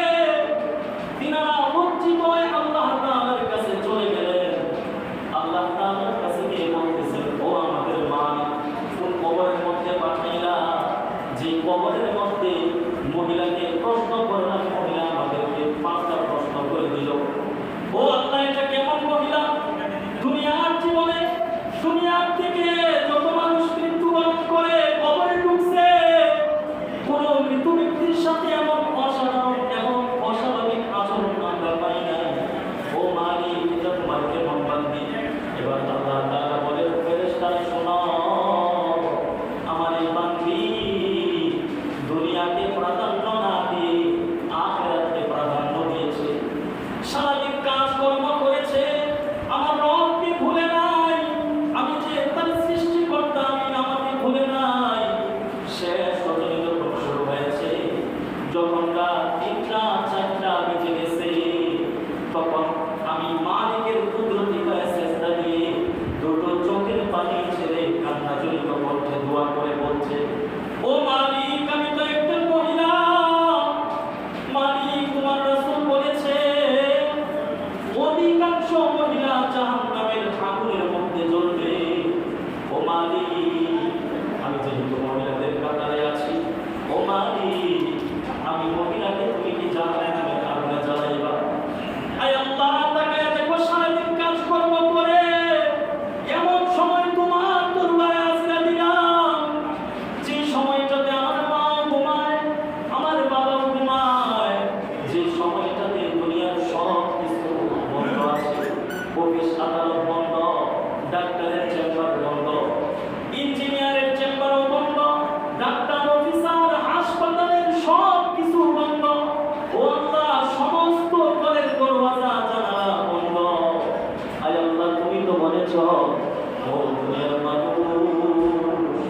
তিনারা লজ্জিত হয়ে আল্লাহ তাআলার কাছে চলে গেলেন। আল্লাহ তাআলার কাছে গিয়ে বলতেছেন, ও আমাদের মালিক, কোন কবরের মধ্যে পাঠাইলা? যে কবরের মধ্যে মহিলাকে প্রশ্ন করলাম, মহিলা আমাদেরকে 5টা প্রশ্ন করে দিল। ও আল্লাহ, এটা কেমন মহিলা? দুনিয়ার জীবনে দুনিয়ার থেকে যত মানুষ মৃত্যুবরণ করে কবরে ঢুকছে, কোন মৃত ব্যক্তির সাথে এমন অসাধারণ এবং অস্বাভাবিক আচরণ আমরা পাই নাই। ও মালিক, এটা তোমার কেমন বান্দি? এবার আল্লাহ তাআলা বলে, ফেরেশতারা শোনো, আমার এই বান্দি দুনিয়াকে প্রাধান্য না দিয়ে আখিরাতকে প্রাধান্য দিয়েছে। সারাদিন কাজকর্ম করেছে, আমার রবকে ভুলে নাই। আমি যে তার সৃষ্টিকর্তা, আমি আমাকে ভুলে নাই। শেষ রজনী যখন শুরু হয়েছে, যখন রাত 3টা 4টা বেজে গেছে, তখন আমি মালিকের কুদরতি গায়ে সেজদা দিয়ে দুটো চোখের পানি ছেড়ে কান্নাজড়িত কণ্ঠে দোয়া করে বলছে, ও মালিক, আমি তো একটা মহিলা। মালিক, তোমার রাসূল বলেছে অধিকাংশ মহিলা জাহান্নামের আগুনের মধ্যে জ্বলবে। ও মালিক, আমি যেহেতু মহিলাদের কাতারে আছি, ও মালিক, আমি মহিলাকে তুমি কি জাহান্নামের আগুনে জ্বালাইবা? আয় আল্লাহ, তাকায়া দেখো সারাদিন কাজকর্ম করে এমন সময় তোমার দরবারে আজরা দিলাম, যে সময়টাতে আমার মা ঘুমায়, আমার বাবাও ঘুমায়, যে সময়টাতে দুনিয়ার সব কিছু বন্ধ আছে। অফিস আদালত বন্ধ, ডাক্তারের চেম্বার বন্ধ, ইঞ্জিনিয়ারের চেম্বারও বন্ধ, ডাক্তার অফিসার হাসপাতালের সব কিছু বন্ধ। ও আল্লাহ, সমস্ত ঘরের দরওয়াজা জানালা বন্ধ। আয় আল্লাহ, তুমি তো বলেছ, ও দুনিয়ার মানুষ,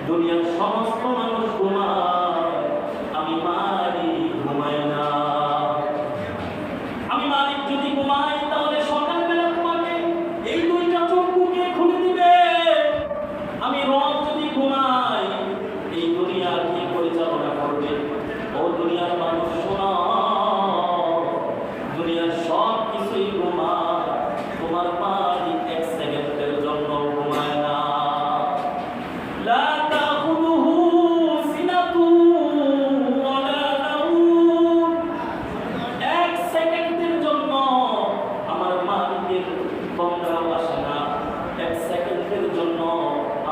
দুনিয়ার সমস্ত মানুষ ঘুমায়, আমি মালিক ঘুমাই না। আমি মালিক যদি ঘুমাই, তাহলে সকালবেলা তোমাকে এই 2টা চক্ষুকে খুলে দিবে। আমি রব যদি ঘুমাই, এই দুনিয়া কি পরিচালনা করবে? ও দুনিয়ার মানুষ শোনো, দুনিয়ার সব কিছুই ঘুমায়, তোমার মালিক 1 সেকেন্ডের জন্য ঘুমায় না। লা তাখুযুহু সিনাতুন ওয়ালা নাওম। 1 সেকেন্ডের জন্য আমার মালিকের তন্দ্রাও আসে না। 1 সেকেন্ডের জন্য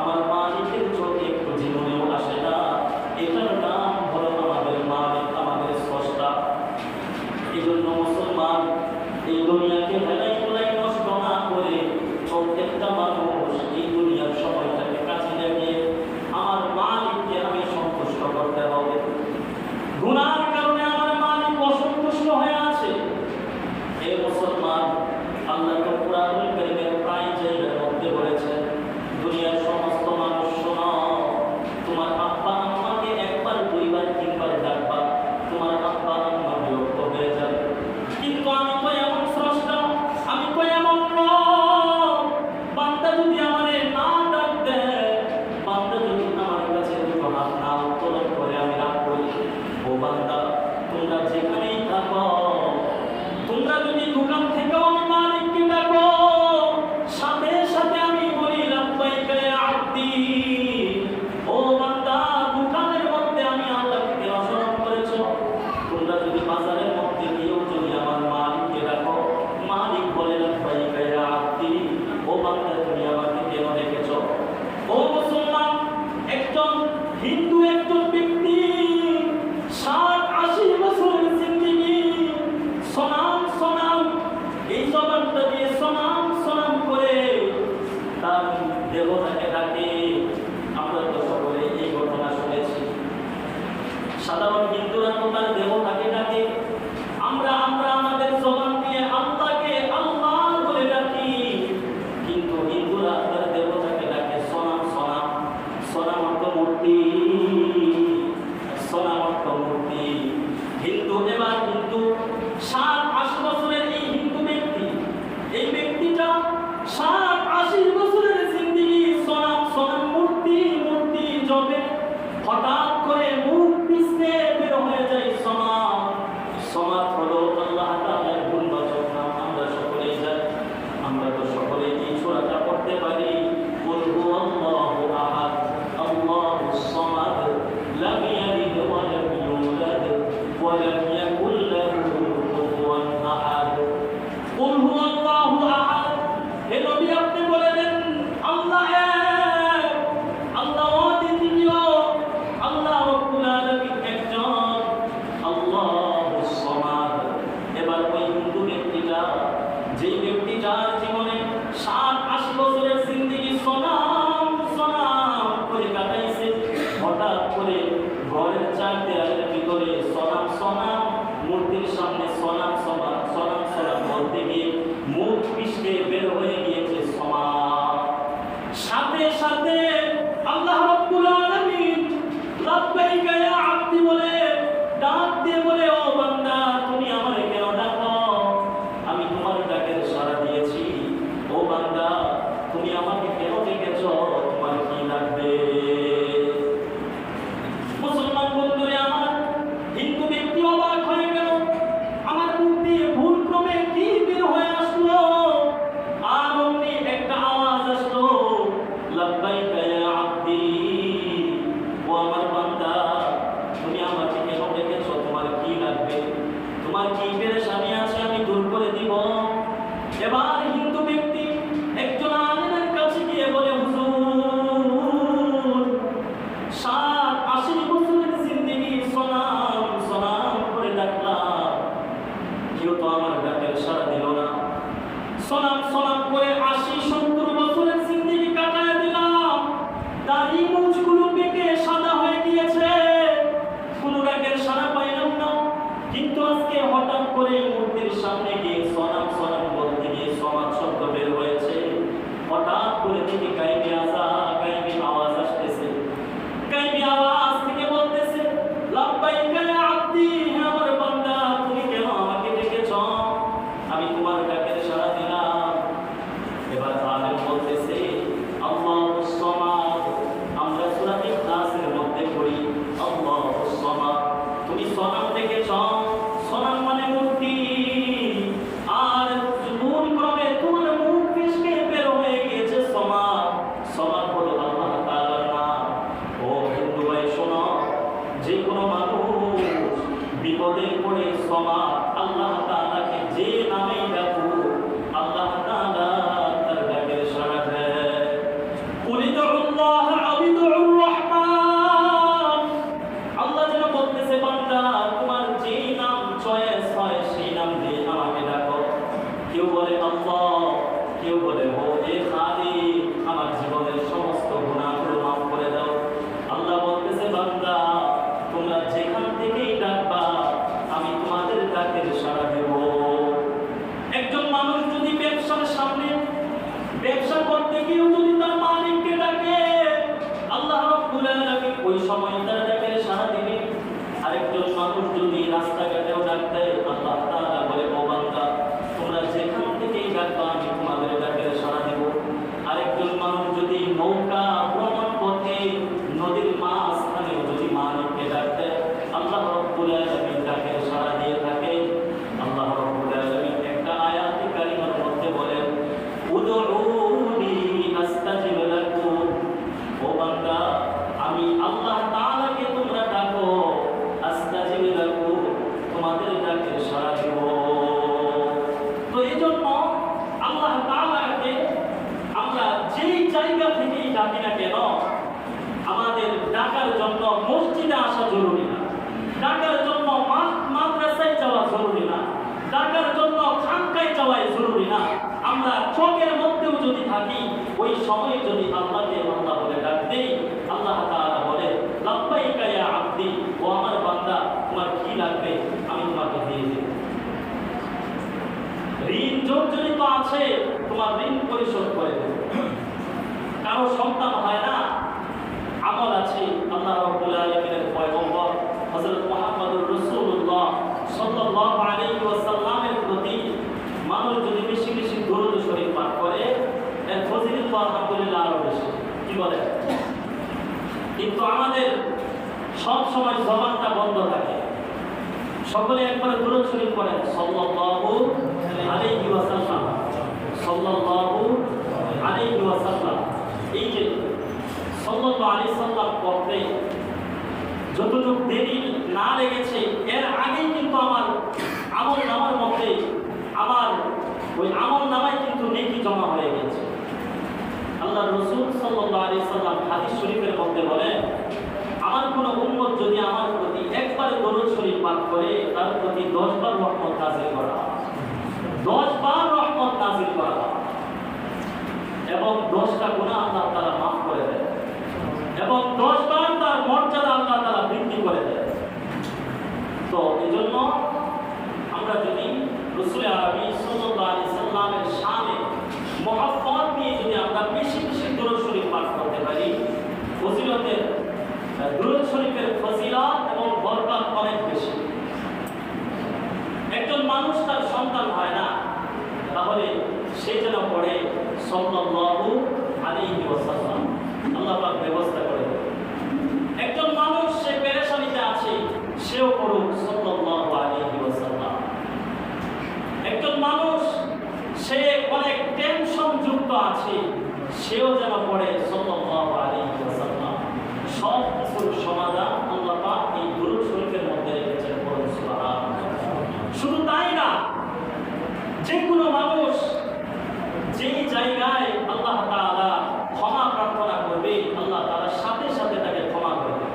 আমার মালিকের চোখে একটু জীবনেও আসে না। এটার নাম হলো আমাদের মালিক, আমাদের স্রষ্টা। এই জন্য মুসলমান এই দুনিয়াকে হেলাই তোলাই নষ্ট না করে ছেলেরা, যেই ব্যক্তি যার জীবনে 60-80 বছরের জিন্দেগি সনাম সনাম করে কাটাইছে, হঠাৎ করে ঘরের চার দেয়ালের ভিতরে সনাম সনাম মূর্তির সামনে সনাম সনাম সনাম সনাম বলতে গিয়ে মুখ পিছলে বের হয়ে গিয়েছে সমাজ। সাথে সাথে আল্লাহ রাব্বুল আলামিন লাব্বাইকা ইয়া আব্দি বলে ডাক দিয়ে বলে, ও বান্দা তুমি আমারে কেন ডাকো? আমি তোমার ডাকের সাড়া দিয়েছি। ও বান্দা তুমি আমাকে কেন ডেকেছো? তোমার কি লাগবে? মুসলমান বন্ধুরে আমার, হিন্দু ব্যক্তি অবাক হয়ে গেল, আমার মুখ দিয়ে ভুল ক্রমে কি বের হয়ে আসলো? আর অমনি একটা আওয়াজ আসলো, লাব্বাইকা ইয়া আব্দি, ও আমার বান্দা তুমি আমাকে কেন ডেকেছো? তোমার কি লাগবে? তোমার কি পেরেশানি আছে আমি দূর করে দিব। এবার হিন্দু ব্যক্তি একজন আলেমের কাছে গিয়ে বলে, হুজুর 60-80 বছরের জিন্দেগি সনাম সনাম করে ডাকলাম, কেউ তো আমার ডাকের সাড়া দিল না। সনাম সনাম করে 80-70 বছরের জিন্দেগি কাটায় দিলাম, দাড়ি মুছগুলো পেকে সাদা হয়ে গিয়েছে, কোনো ডাকের সাড়া পাইলাম না। কিন্তু আজকে হঠাৎ করে মূর্তির সামনে গিয়ে সনাম সনাম বলতে গিয়ে সমাজ শব্দ বের হয়েছে। হঠাৎ করে দেখি গাইবি আওয়াজ আসতেছে। গাইবি আওয়াজ থেকে বলতেছে, লাব্বাইকা ইয়া আব্দি, হে আমার বান্দা তুমি কেন আমাকে ডেকেছো? আমি তোমার ডাকের সাড়া দিলাম। এবার আলেম বলতেছে, আল্লাহুস সামাদ, আমরা সূরা ইখলাসের মধ্যে পড়ি আল্লাহুস সামাদ, তুমি সনাম ডেকেছো। সনাম মানে মূর্তি, আর ভুল ক্রমে তোমার মুখ পিছলে বের হয়ে গিয়েছে সমাদ। সমাদ হলো আল্লাহ তাআলার নাম। ও হিন্দু ভাই শোনো, যে কোনো মানুষ বিপদে পড়ে সমাদ আল্লাহ তাআলাকে যে নামেই ডাকুক, আল্লাহ তাআলা তার ডাকের সাড়া দেয়। কুলিদুল্লাহ আবিদুর রহমান, আল্লাহ যেন বলতেছে, বান্দা তোমার যে নাম চয়েস হয় সেই নাম দিয়ে আমাকে ডাকো। কেউ বলে আল্লাহ, কেউ বলে ও এ খালিক, আমার জীবনের সমস্ত গুনাহগুলো মাফ করে দাও। আল্লাহ বলতেছে, বান্দা তোমরা যেখান থেকেই ডাকবা আমি তোমাদের ডাকের সাড়া দেব। একজন মানুষ যদি ব্যবসার সামনে ব্যবসা করতে গিয়েও যদি তার মালিককে ডাকে, আল্লাহ রাব্বুল আলামিন ওই সময় তার ডাকের সাড়া দিবে। আরেকজন মানুষ যদি রাস্তাঘাটেও ডাক দেয়, আল্লাহ তাআলা বলে, ও বান্দা তোমরা যেখান থেকেই ডাকবা আমি তোমাদের ডাকের সাড়া দেব। আরেকজন মানুষ যদি নৌকা ভ্রমণ পথে নদীর মাঝখানেও যদি মালিককে ডাক দেয়, আল্লাহ রাব্বুল আলামিন ডাকের সাড়া দিয়ে থাকে। আল্লাহ রাব্বুল আলামিন একটা আয়াতে কারিমার মধ্যে বলেন, উদউনি আস্তাজিব লাকুম, ও বান্দা আমি আল্লাহ তাআলাকে তোমরা ডাকো, আস্তাজিব লাকুম, তোমাদের ডাকের সাড়া দেব। তো এইজন্য আল্লাহ তাআলাকে আমরা যেই জায়গা থেকেই ডাকি না কেন, আমাদের ডাকার জন্য মসজিদে আসা জরুরি না, ডাকার জন্য মাদ্রাসায় যাওয়া জরুরি না, ডাকার জন্য খানকায় যাওয়াই জরুরি না। আমরা চোখের মধ্যেও যদি থাকি, ওই সময় যদি আল্লাহকে আল্লাহ বলে ডাক দেই, আল্লাহ তাআলা বলে, লাব্বাইকা ইয়া আব্দি, ও আমার বান্দা তোমার কি লাগবে আমি তোমাকে দিয়ে দেব। ঋণ জর্জরিত আছে, তোমার ঋণ পরিশোধ করে দেব। কারো সন্তান হয় না, আমল আছে, আল্লাহ রাব্বুল আলামিনের পয়গম্বর হযরত মুহাম্মদুর রাসূলুল্লাহ সাল্লাল্লাহু আলাইহি ওয়াসাল্লামের প্রতি মানুষ যদি বেশি বেশি দরুদ শরীফ পাঠ করে, এর ফজিলত আলহামদুলিল্লাহ আরো বেশি। কি বলে? কিন্তু আমাদের সব সময় জবানটা বন্ধ থাকে। সকলে একবারে দরুদ শরীফ পড়েন, সাল্লাল্লাহু আলাইহি ওয়াসাল্লাম, সাল্লাল্লাহু আলাইহি ওয়াসাল্লাম। এই যে সাল্লাল্লাহু আলাইহি সাল্লাম পড়তে যতটুকু দেরি না লেগেছে, এর আগেই কিন্তু আমার আমল নামার মধ্যে আমার ওই আমল নামায় কিন্তু নেকি জমা হয়ে গেছে। আল্লাহ রাসূল সাল্লাল্লাহু আলাইহি সাল্লাম হাদিস শরীফের মধ্যে বলেন, আমার কোনো উম্মত যদি আমার প্রতি একবার দরুদ শরীফ পাঠ করে, তার প্রতি 10 বার রহমত নাযিল করা হয়। 10 ফজিলত এবং বরকত অনেক বেশি। একজন মানুষ তার সন্তান হয় না, তাহলে সে যেন পড়ে সাল্লাল্লাহু আলাইহি ওয়াসাল্লাম, আল্লাহ পাক ব্যবস্থা করে দেন। একজন মানুষ সে পেরেশানিতে আছে, সেও পড়ুক সাল্লাল্লাহু আলাইহি ওয়াসাল্লাম। একজন মানুষ সে অনেক টেনশন যুক্ত আছে, সেও যেন পড়ে সাল্লাল্লাহু আলাইহি ওয়াসাল্লাম। সব কিছুর সমাধান আল্লাহ পাক এই দুরূদ শরীফের মধ্যে রেখেছেন, পড়ুন সুবহানাল্লাহ। শুধু তাই না, যে কোনো মানুষ যেই জায়গায় আল্লাহ তাআলা ক্ষমা প্রার্থনা করবে, আল্লাহ তাআলা সাথে সাথে তাকে ক্ষমা করবে।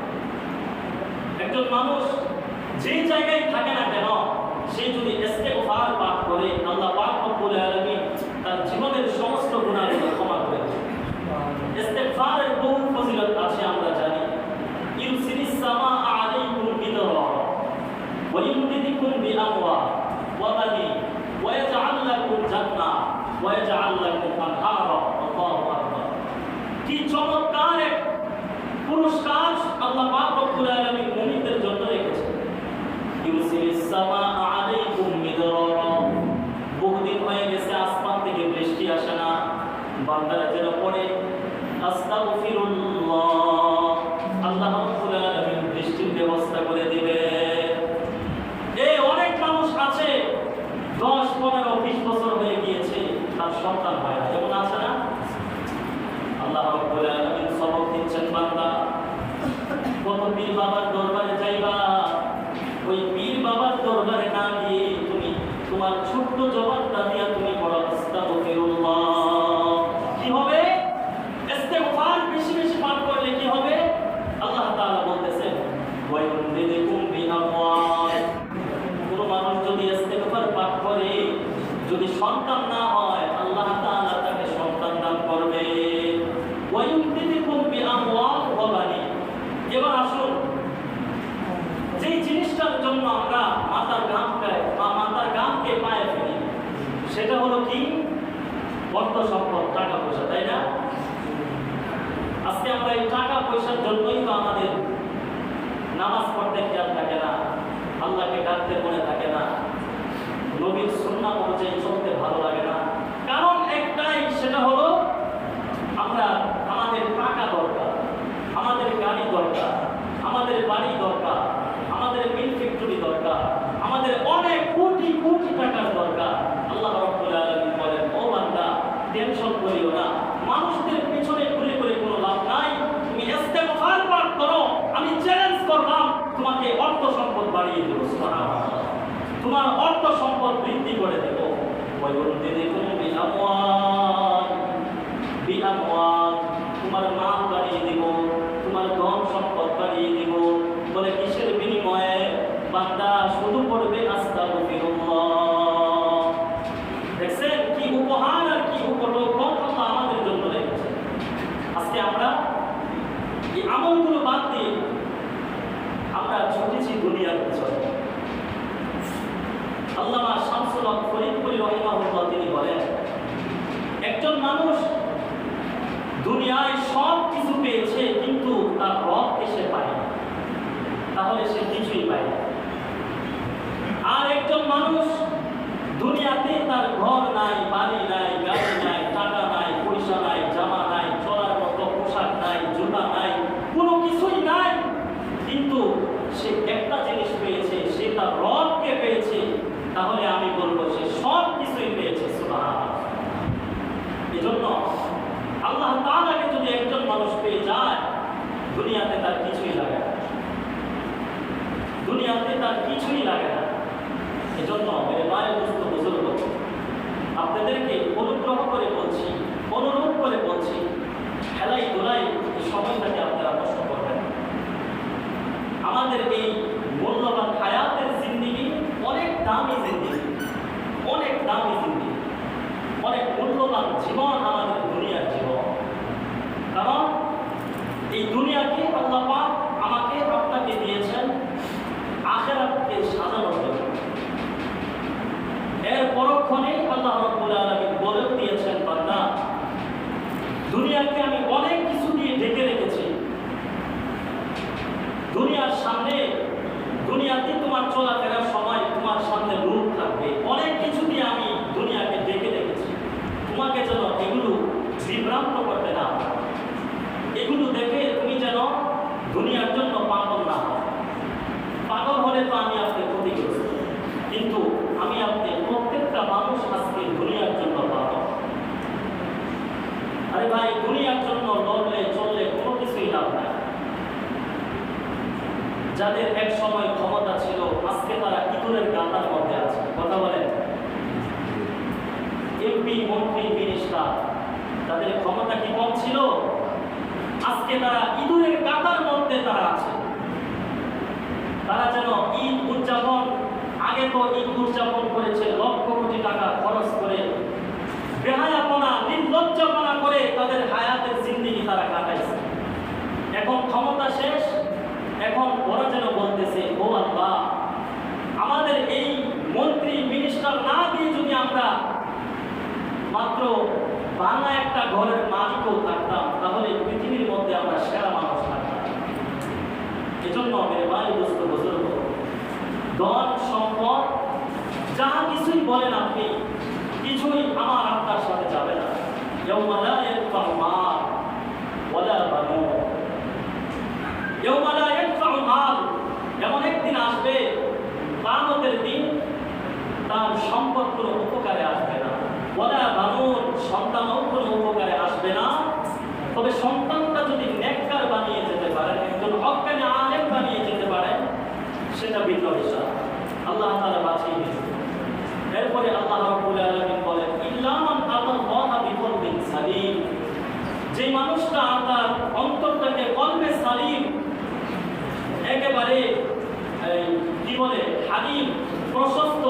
একজন মানুষ যেই জায়গায় থাকে না কেন, সে যদি ইস্তেগফার পাঠ করে, আল্লাহ পাক রব্বুল আলামিন তার জীবনের সমস্ত গুনাহগুলো ক্ষমা করে দেন। ইস্তেগফারের বহু ফজিলত আছে, আমরা জানি। ইউসিরিস সামা আলাইকুম বিদরা ওয়া ইউমদিদুকুম বিআমওয়াল ওয়া বানিন ওয়া ইয়াজআল লাকুম জান্নাহ ওয়া ইয়াজআল লাকুম আনহারা। আল্লাহু আকবার। কি চমৎকার এক পুরস্কার আল্লাহ পাক রব্বুল আলামিন মুমিনদের জন্য রেখেছেন। ইউসিরিস সামা আলাইকুম বিদরা, বহুদিন হয়ে গেছে আসমান থেকে বৃষ্টি আসে না, বান্দারা যেন পড়ে আস্তাগফিরুল্লাহ, আল্লাহ রাব্বুল আলামিন বৃষ্টির ব্যবস্থা করে দিবে। এই অনেক মানুষ আছে 10, 15, 20 বছর হয়ে গিয়েছে, তার সন্তান হয় না, এমন আছে না? আল্লাহ রাব্বুল আলামিন সবক দিচ্ছেন, বান্দা কত পীর বাবার দরবারে যাইবা, ওই পীর বাবার দরবারে না গিয়ে তুমি তোমার ছোট্ট জবানটা দিয়া তুমি পড়ো আস্তাগফিরুল্লাহ। কি হবে? ইস্তেগফার বেশি বেশি পাঠ করলে কি হবে? আল্লাহ তাআলা বলতেছেন ওয়া ইউমদিদুকুম বিআমওয়াল। কোন মানুষ যদি ইস্তেগফার পাঠ করে, যদি সন্তান না হয়, আল্লাহ তাআলা তাকে সন্তান দান করবে। ওয়া ইউমদিদুকুম বিআমওয়াল ওয়া বানিন। এবার আসুন, যেই জিনিসটার জন্য আমরা মাতার গামকে পায়ে ফেলি, সেটা হলো কি? অর্থ সম্পদ, টাকা পয়সা, তাই না? আজকে আমরা এই টাকা পয়সার জন্যই তো আমাদের নামাজ পড়তে খেয়াল থাকে না, আল্লাহকে ডাকতে মনে থাকে না, নবীর সুন্নাহ অনুযায়ী চলতে ভালো লাগে না। কারণ একটাই, সেটা হলো আমরা আমাদের টাকা দরকার, আমাদের গাড়ি দরকার, আমাদের বাড়ি দরকার, আমাদের মিল ফ্যাক্টরি দরকার, আমাদের অনেক কোটি কোটি টাকার দরকার। আল্লাহ রাব্বুল আলামিন বলেন, ও বান্দা টেনশন করিও না, মানুষদের পিছনে ঘুরে ঘুরে কোনো লাভ নাই, তুমি ইস্তেগফার পাঠ করো, আমি চ্যালেঞ্জ করলাম তোমাকে অর্থ সম্পদ বাড়িয়ে দেব, সুবহানাল্লাহ, তোমার অর্থ সম্পদ বৃদ্ধি করে দেব। ওয়া ইউমদিদুকুম বিআমওয়াল, তোমার মাল বাড়িয়ে দেব, তোমার ধন সম্পদ বাড়িয়ে দেব। বলে কিসের বিনিময়ে? বান্দা শুধু পড়বে আস্তাগফিরুল্লাহ। দেখছেন কি উপহার আর কি উপঢৌকন আল্লাহ আমাদের জন্য রেখেছেন। আজকে আমরা এই আমলগুলো বাদ দিয়ে আমরা ছুটেছি দুনিয়ার পিছনে। আল্লামা শামসুল হক ফরিদপুরি রাহিমাহুল্লাহ তিনি বলেন, একজন মানুষ দুনিয়ায় সব কিছু পেয়েছে, কিন্তু তার রবকে সে পায় না, তাহলে সে কিছুই পায় না। আর একজন মানুষ দুনিয়াতে তার ঘর নাই, বাড়ি নাই, গাড়ি নাই, টাকা নাই, পয়সা নাই, জামা নাই, চলার মতো পোশাক নাই, জুতা নাই, কোনো কিছুই নাই, কিন্তু সে একটা জিনিস পেয়েছে, সে তার রবকে পেয়েছে, তাহলে আমি বলবো সে সব কিছুই পেয়েছে, সুবহানাল্লাহ। এজন্য আল্লাহ তাআলাকে যদি একজন মানুষ পেয়ে যায়, দুনিয়াতে তার কিছুই লাগে না, দুনিয়াতে তার কিছুই লাগে না। এজন্য মেরে মায়ের দোস্ত বুজুর্গ, আপনাদেরকে অনুগ্রহ করে বলছি, অনুরোধ করে বলছি, খেলাই দোলাই এই সময়টাকে আপনারা নষ্ট করবেন। আমাদের এই মূল্যবান হায়াতের জিন্দেগি অনেক দামি জিন্দেগি, অনেক দামি জিন্দেগি, অনেক মূল্যবান জীবন আমাদের দুনিয়ার জীবন। কারণ এই দুনিয়াকে আল্লাহ পাক আমাকে আপনাকে দিয়েছেন আখিরাতকে সাজানোর জন্য। এর পরক্ষণে আল্লাহ রাব্বুল আলামিন বলে দিয়েছেন, বান্দা দুনিয়াকে আমি অনেক কিছু দিয়ে ঢেকে রেখেছি, দুনিয়ার সামনে যাদের এক সময় ক্ষমতা ছিল, আজকে তারা ইঁদুরের গাঁথার মধ্যে আছে। কথা বলেন, এমপি, মন্ত্রী, মিনিস্টার, তাদের ক্ষমতা কি কম ছিল? আজকে তারা ইঁদুরের গাঁথার মধ্যে তারা আছে। তারা যেন ঈদ উদযাপন, আগে তো ঈদ উদযাপন করেছে লক্ষ কোটি টাকা খরচ করে, বেহায়াপনা, নির্লজ্জপনা করে তাদের হায়াতের জিন্দেগি তারা কাটাইছে। এখন ক্ষমতা শেষ, এখন ওরা যেন বলতেছে, ও আল্লাহ, আমাদের এই মন্ত্রী মিনিস্টার না দিয়ে যদি আমরা মাত্র বাংলা একটা ঘরের মালিকও থাকতাম, তাহলে পৃথিবীর মধ্যে আমরা সেরা মানুষ থাকতাম। এজন্য মেরে ভাই, দোস্ত, বুজুর্গ, ধন সম্পদ যাহা কিছুই বলেন আপনি, কিছুই আমার আপনার সাথে যাবে না। ইয়াউমা লা ইয়ানফাউ মাল ওয়ালা বানুন। ইয়াউমা লা ইয়ানফাউ মাল, এমন একদিন আসবে, কিয়ামতের দিন, তার সম্পদ কোনো উপকারে আসবে না। ওয়ালা বানুন, সন্তানও কোনো উপকারে আসবে না। তবে সন্তানটা যদি নেককার বানিয়ে যেতে পারেন, একজন হক্কানি আলেম বানিয়ে যেতে পারেন, সেটা ভিন্ন বিষয়। আল্লাহ তাআলা বাঁচিয়ে দিয়েছেন। এরপরে আল্লাহ রাব্বুল আলামিন বলেন, ইল্লা মান আতাল্লাহা বিকলবিন সালিম, যে মানুষটা তার অন্তরটাকে কলবে সালিম, একেবারে কি বলে, হালিম, প্রশস্ত,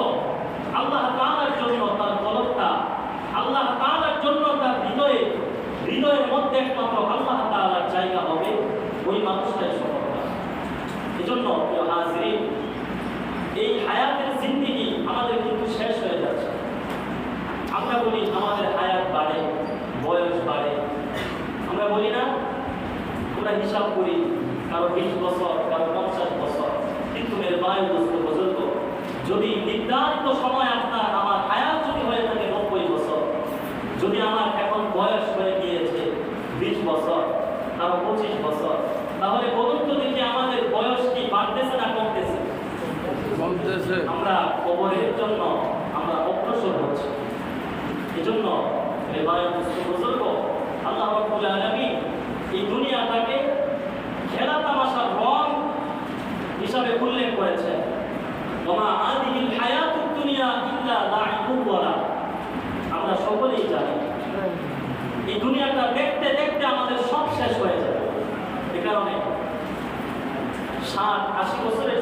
আল্লাহ তাআলার জন্য তার কলবটা, আল্লাহ তাআলার জন্য তার হৃদয়ের মধ্যে একমাত্র আল্লাহ তাআলার জায়গা হবে, ওই মানুষটাই সফল হবে। এজন্য প্রিয় হাজিরিন, এই হায়াতের জিন্দেগি আমাদের কিন্তু শেষ হয়ে যাচ্ছে। আমরা বলি আমাদের হায়াত বাড়ে, বয়স বাড়ে, আমরা বলি না? আমরা হিসাব করি, কারো 20 বছর, কারো 50 বছর। কিন্তু মেরে ভাই, দোস্ত, বুজুর্গ, যদি নির্ধারিত সময় আপনার আমার হায়াত যদি হয়ে থাকে 90 বছর, যদি আমার এখন বয়স হয়ে গিয়েছে 20 বছর, কারো 25 বছর, তাহলে বলুন তো দেখি আমাদের বয়স কি বাড়তেছে না কমতেছে? আমরা কবরের জন্য আমরা অগ্রসর হচ্ছি। এজন্য বুজুর্গ, আল্লাহ রাব্বুল আলামিন এই দুনিয়াটাকে খেলা তামাশার রং হিসাবে উল্লেখ করেছে। ওমা আদিহিল হায়াতুদ দুনিয়া ইল্লা লাইবুন ওয়া লাহব। আমরা সকলেই জানি এই দুনিয়াটা দেখতে দেখতে আমাদের সব শেষ হয়ে যাবে। এ কারণে 60-80 বছরের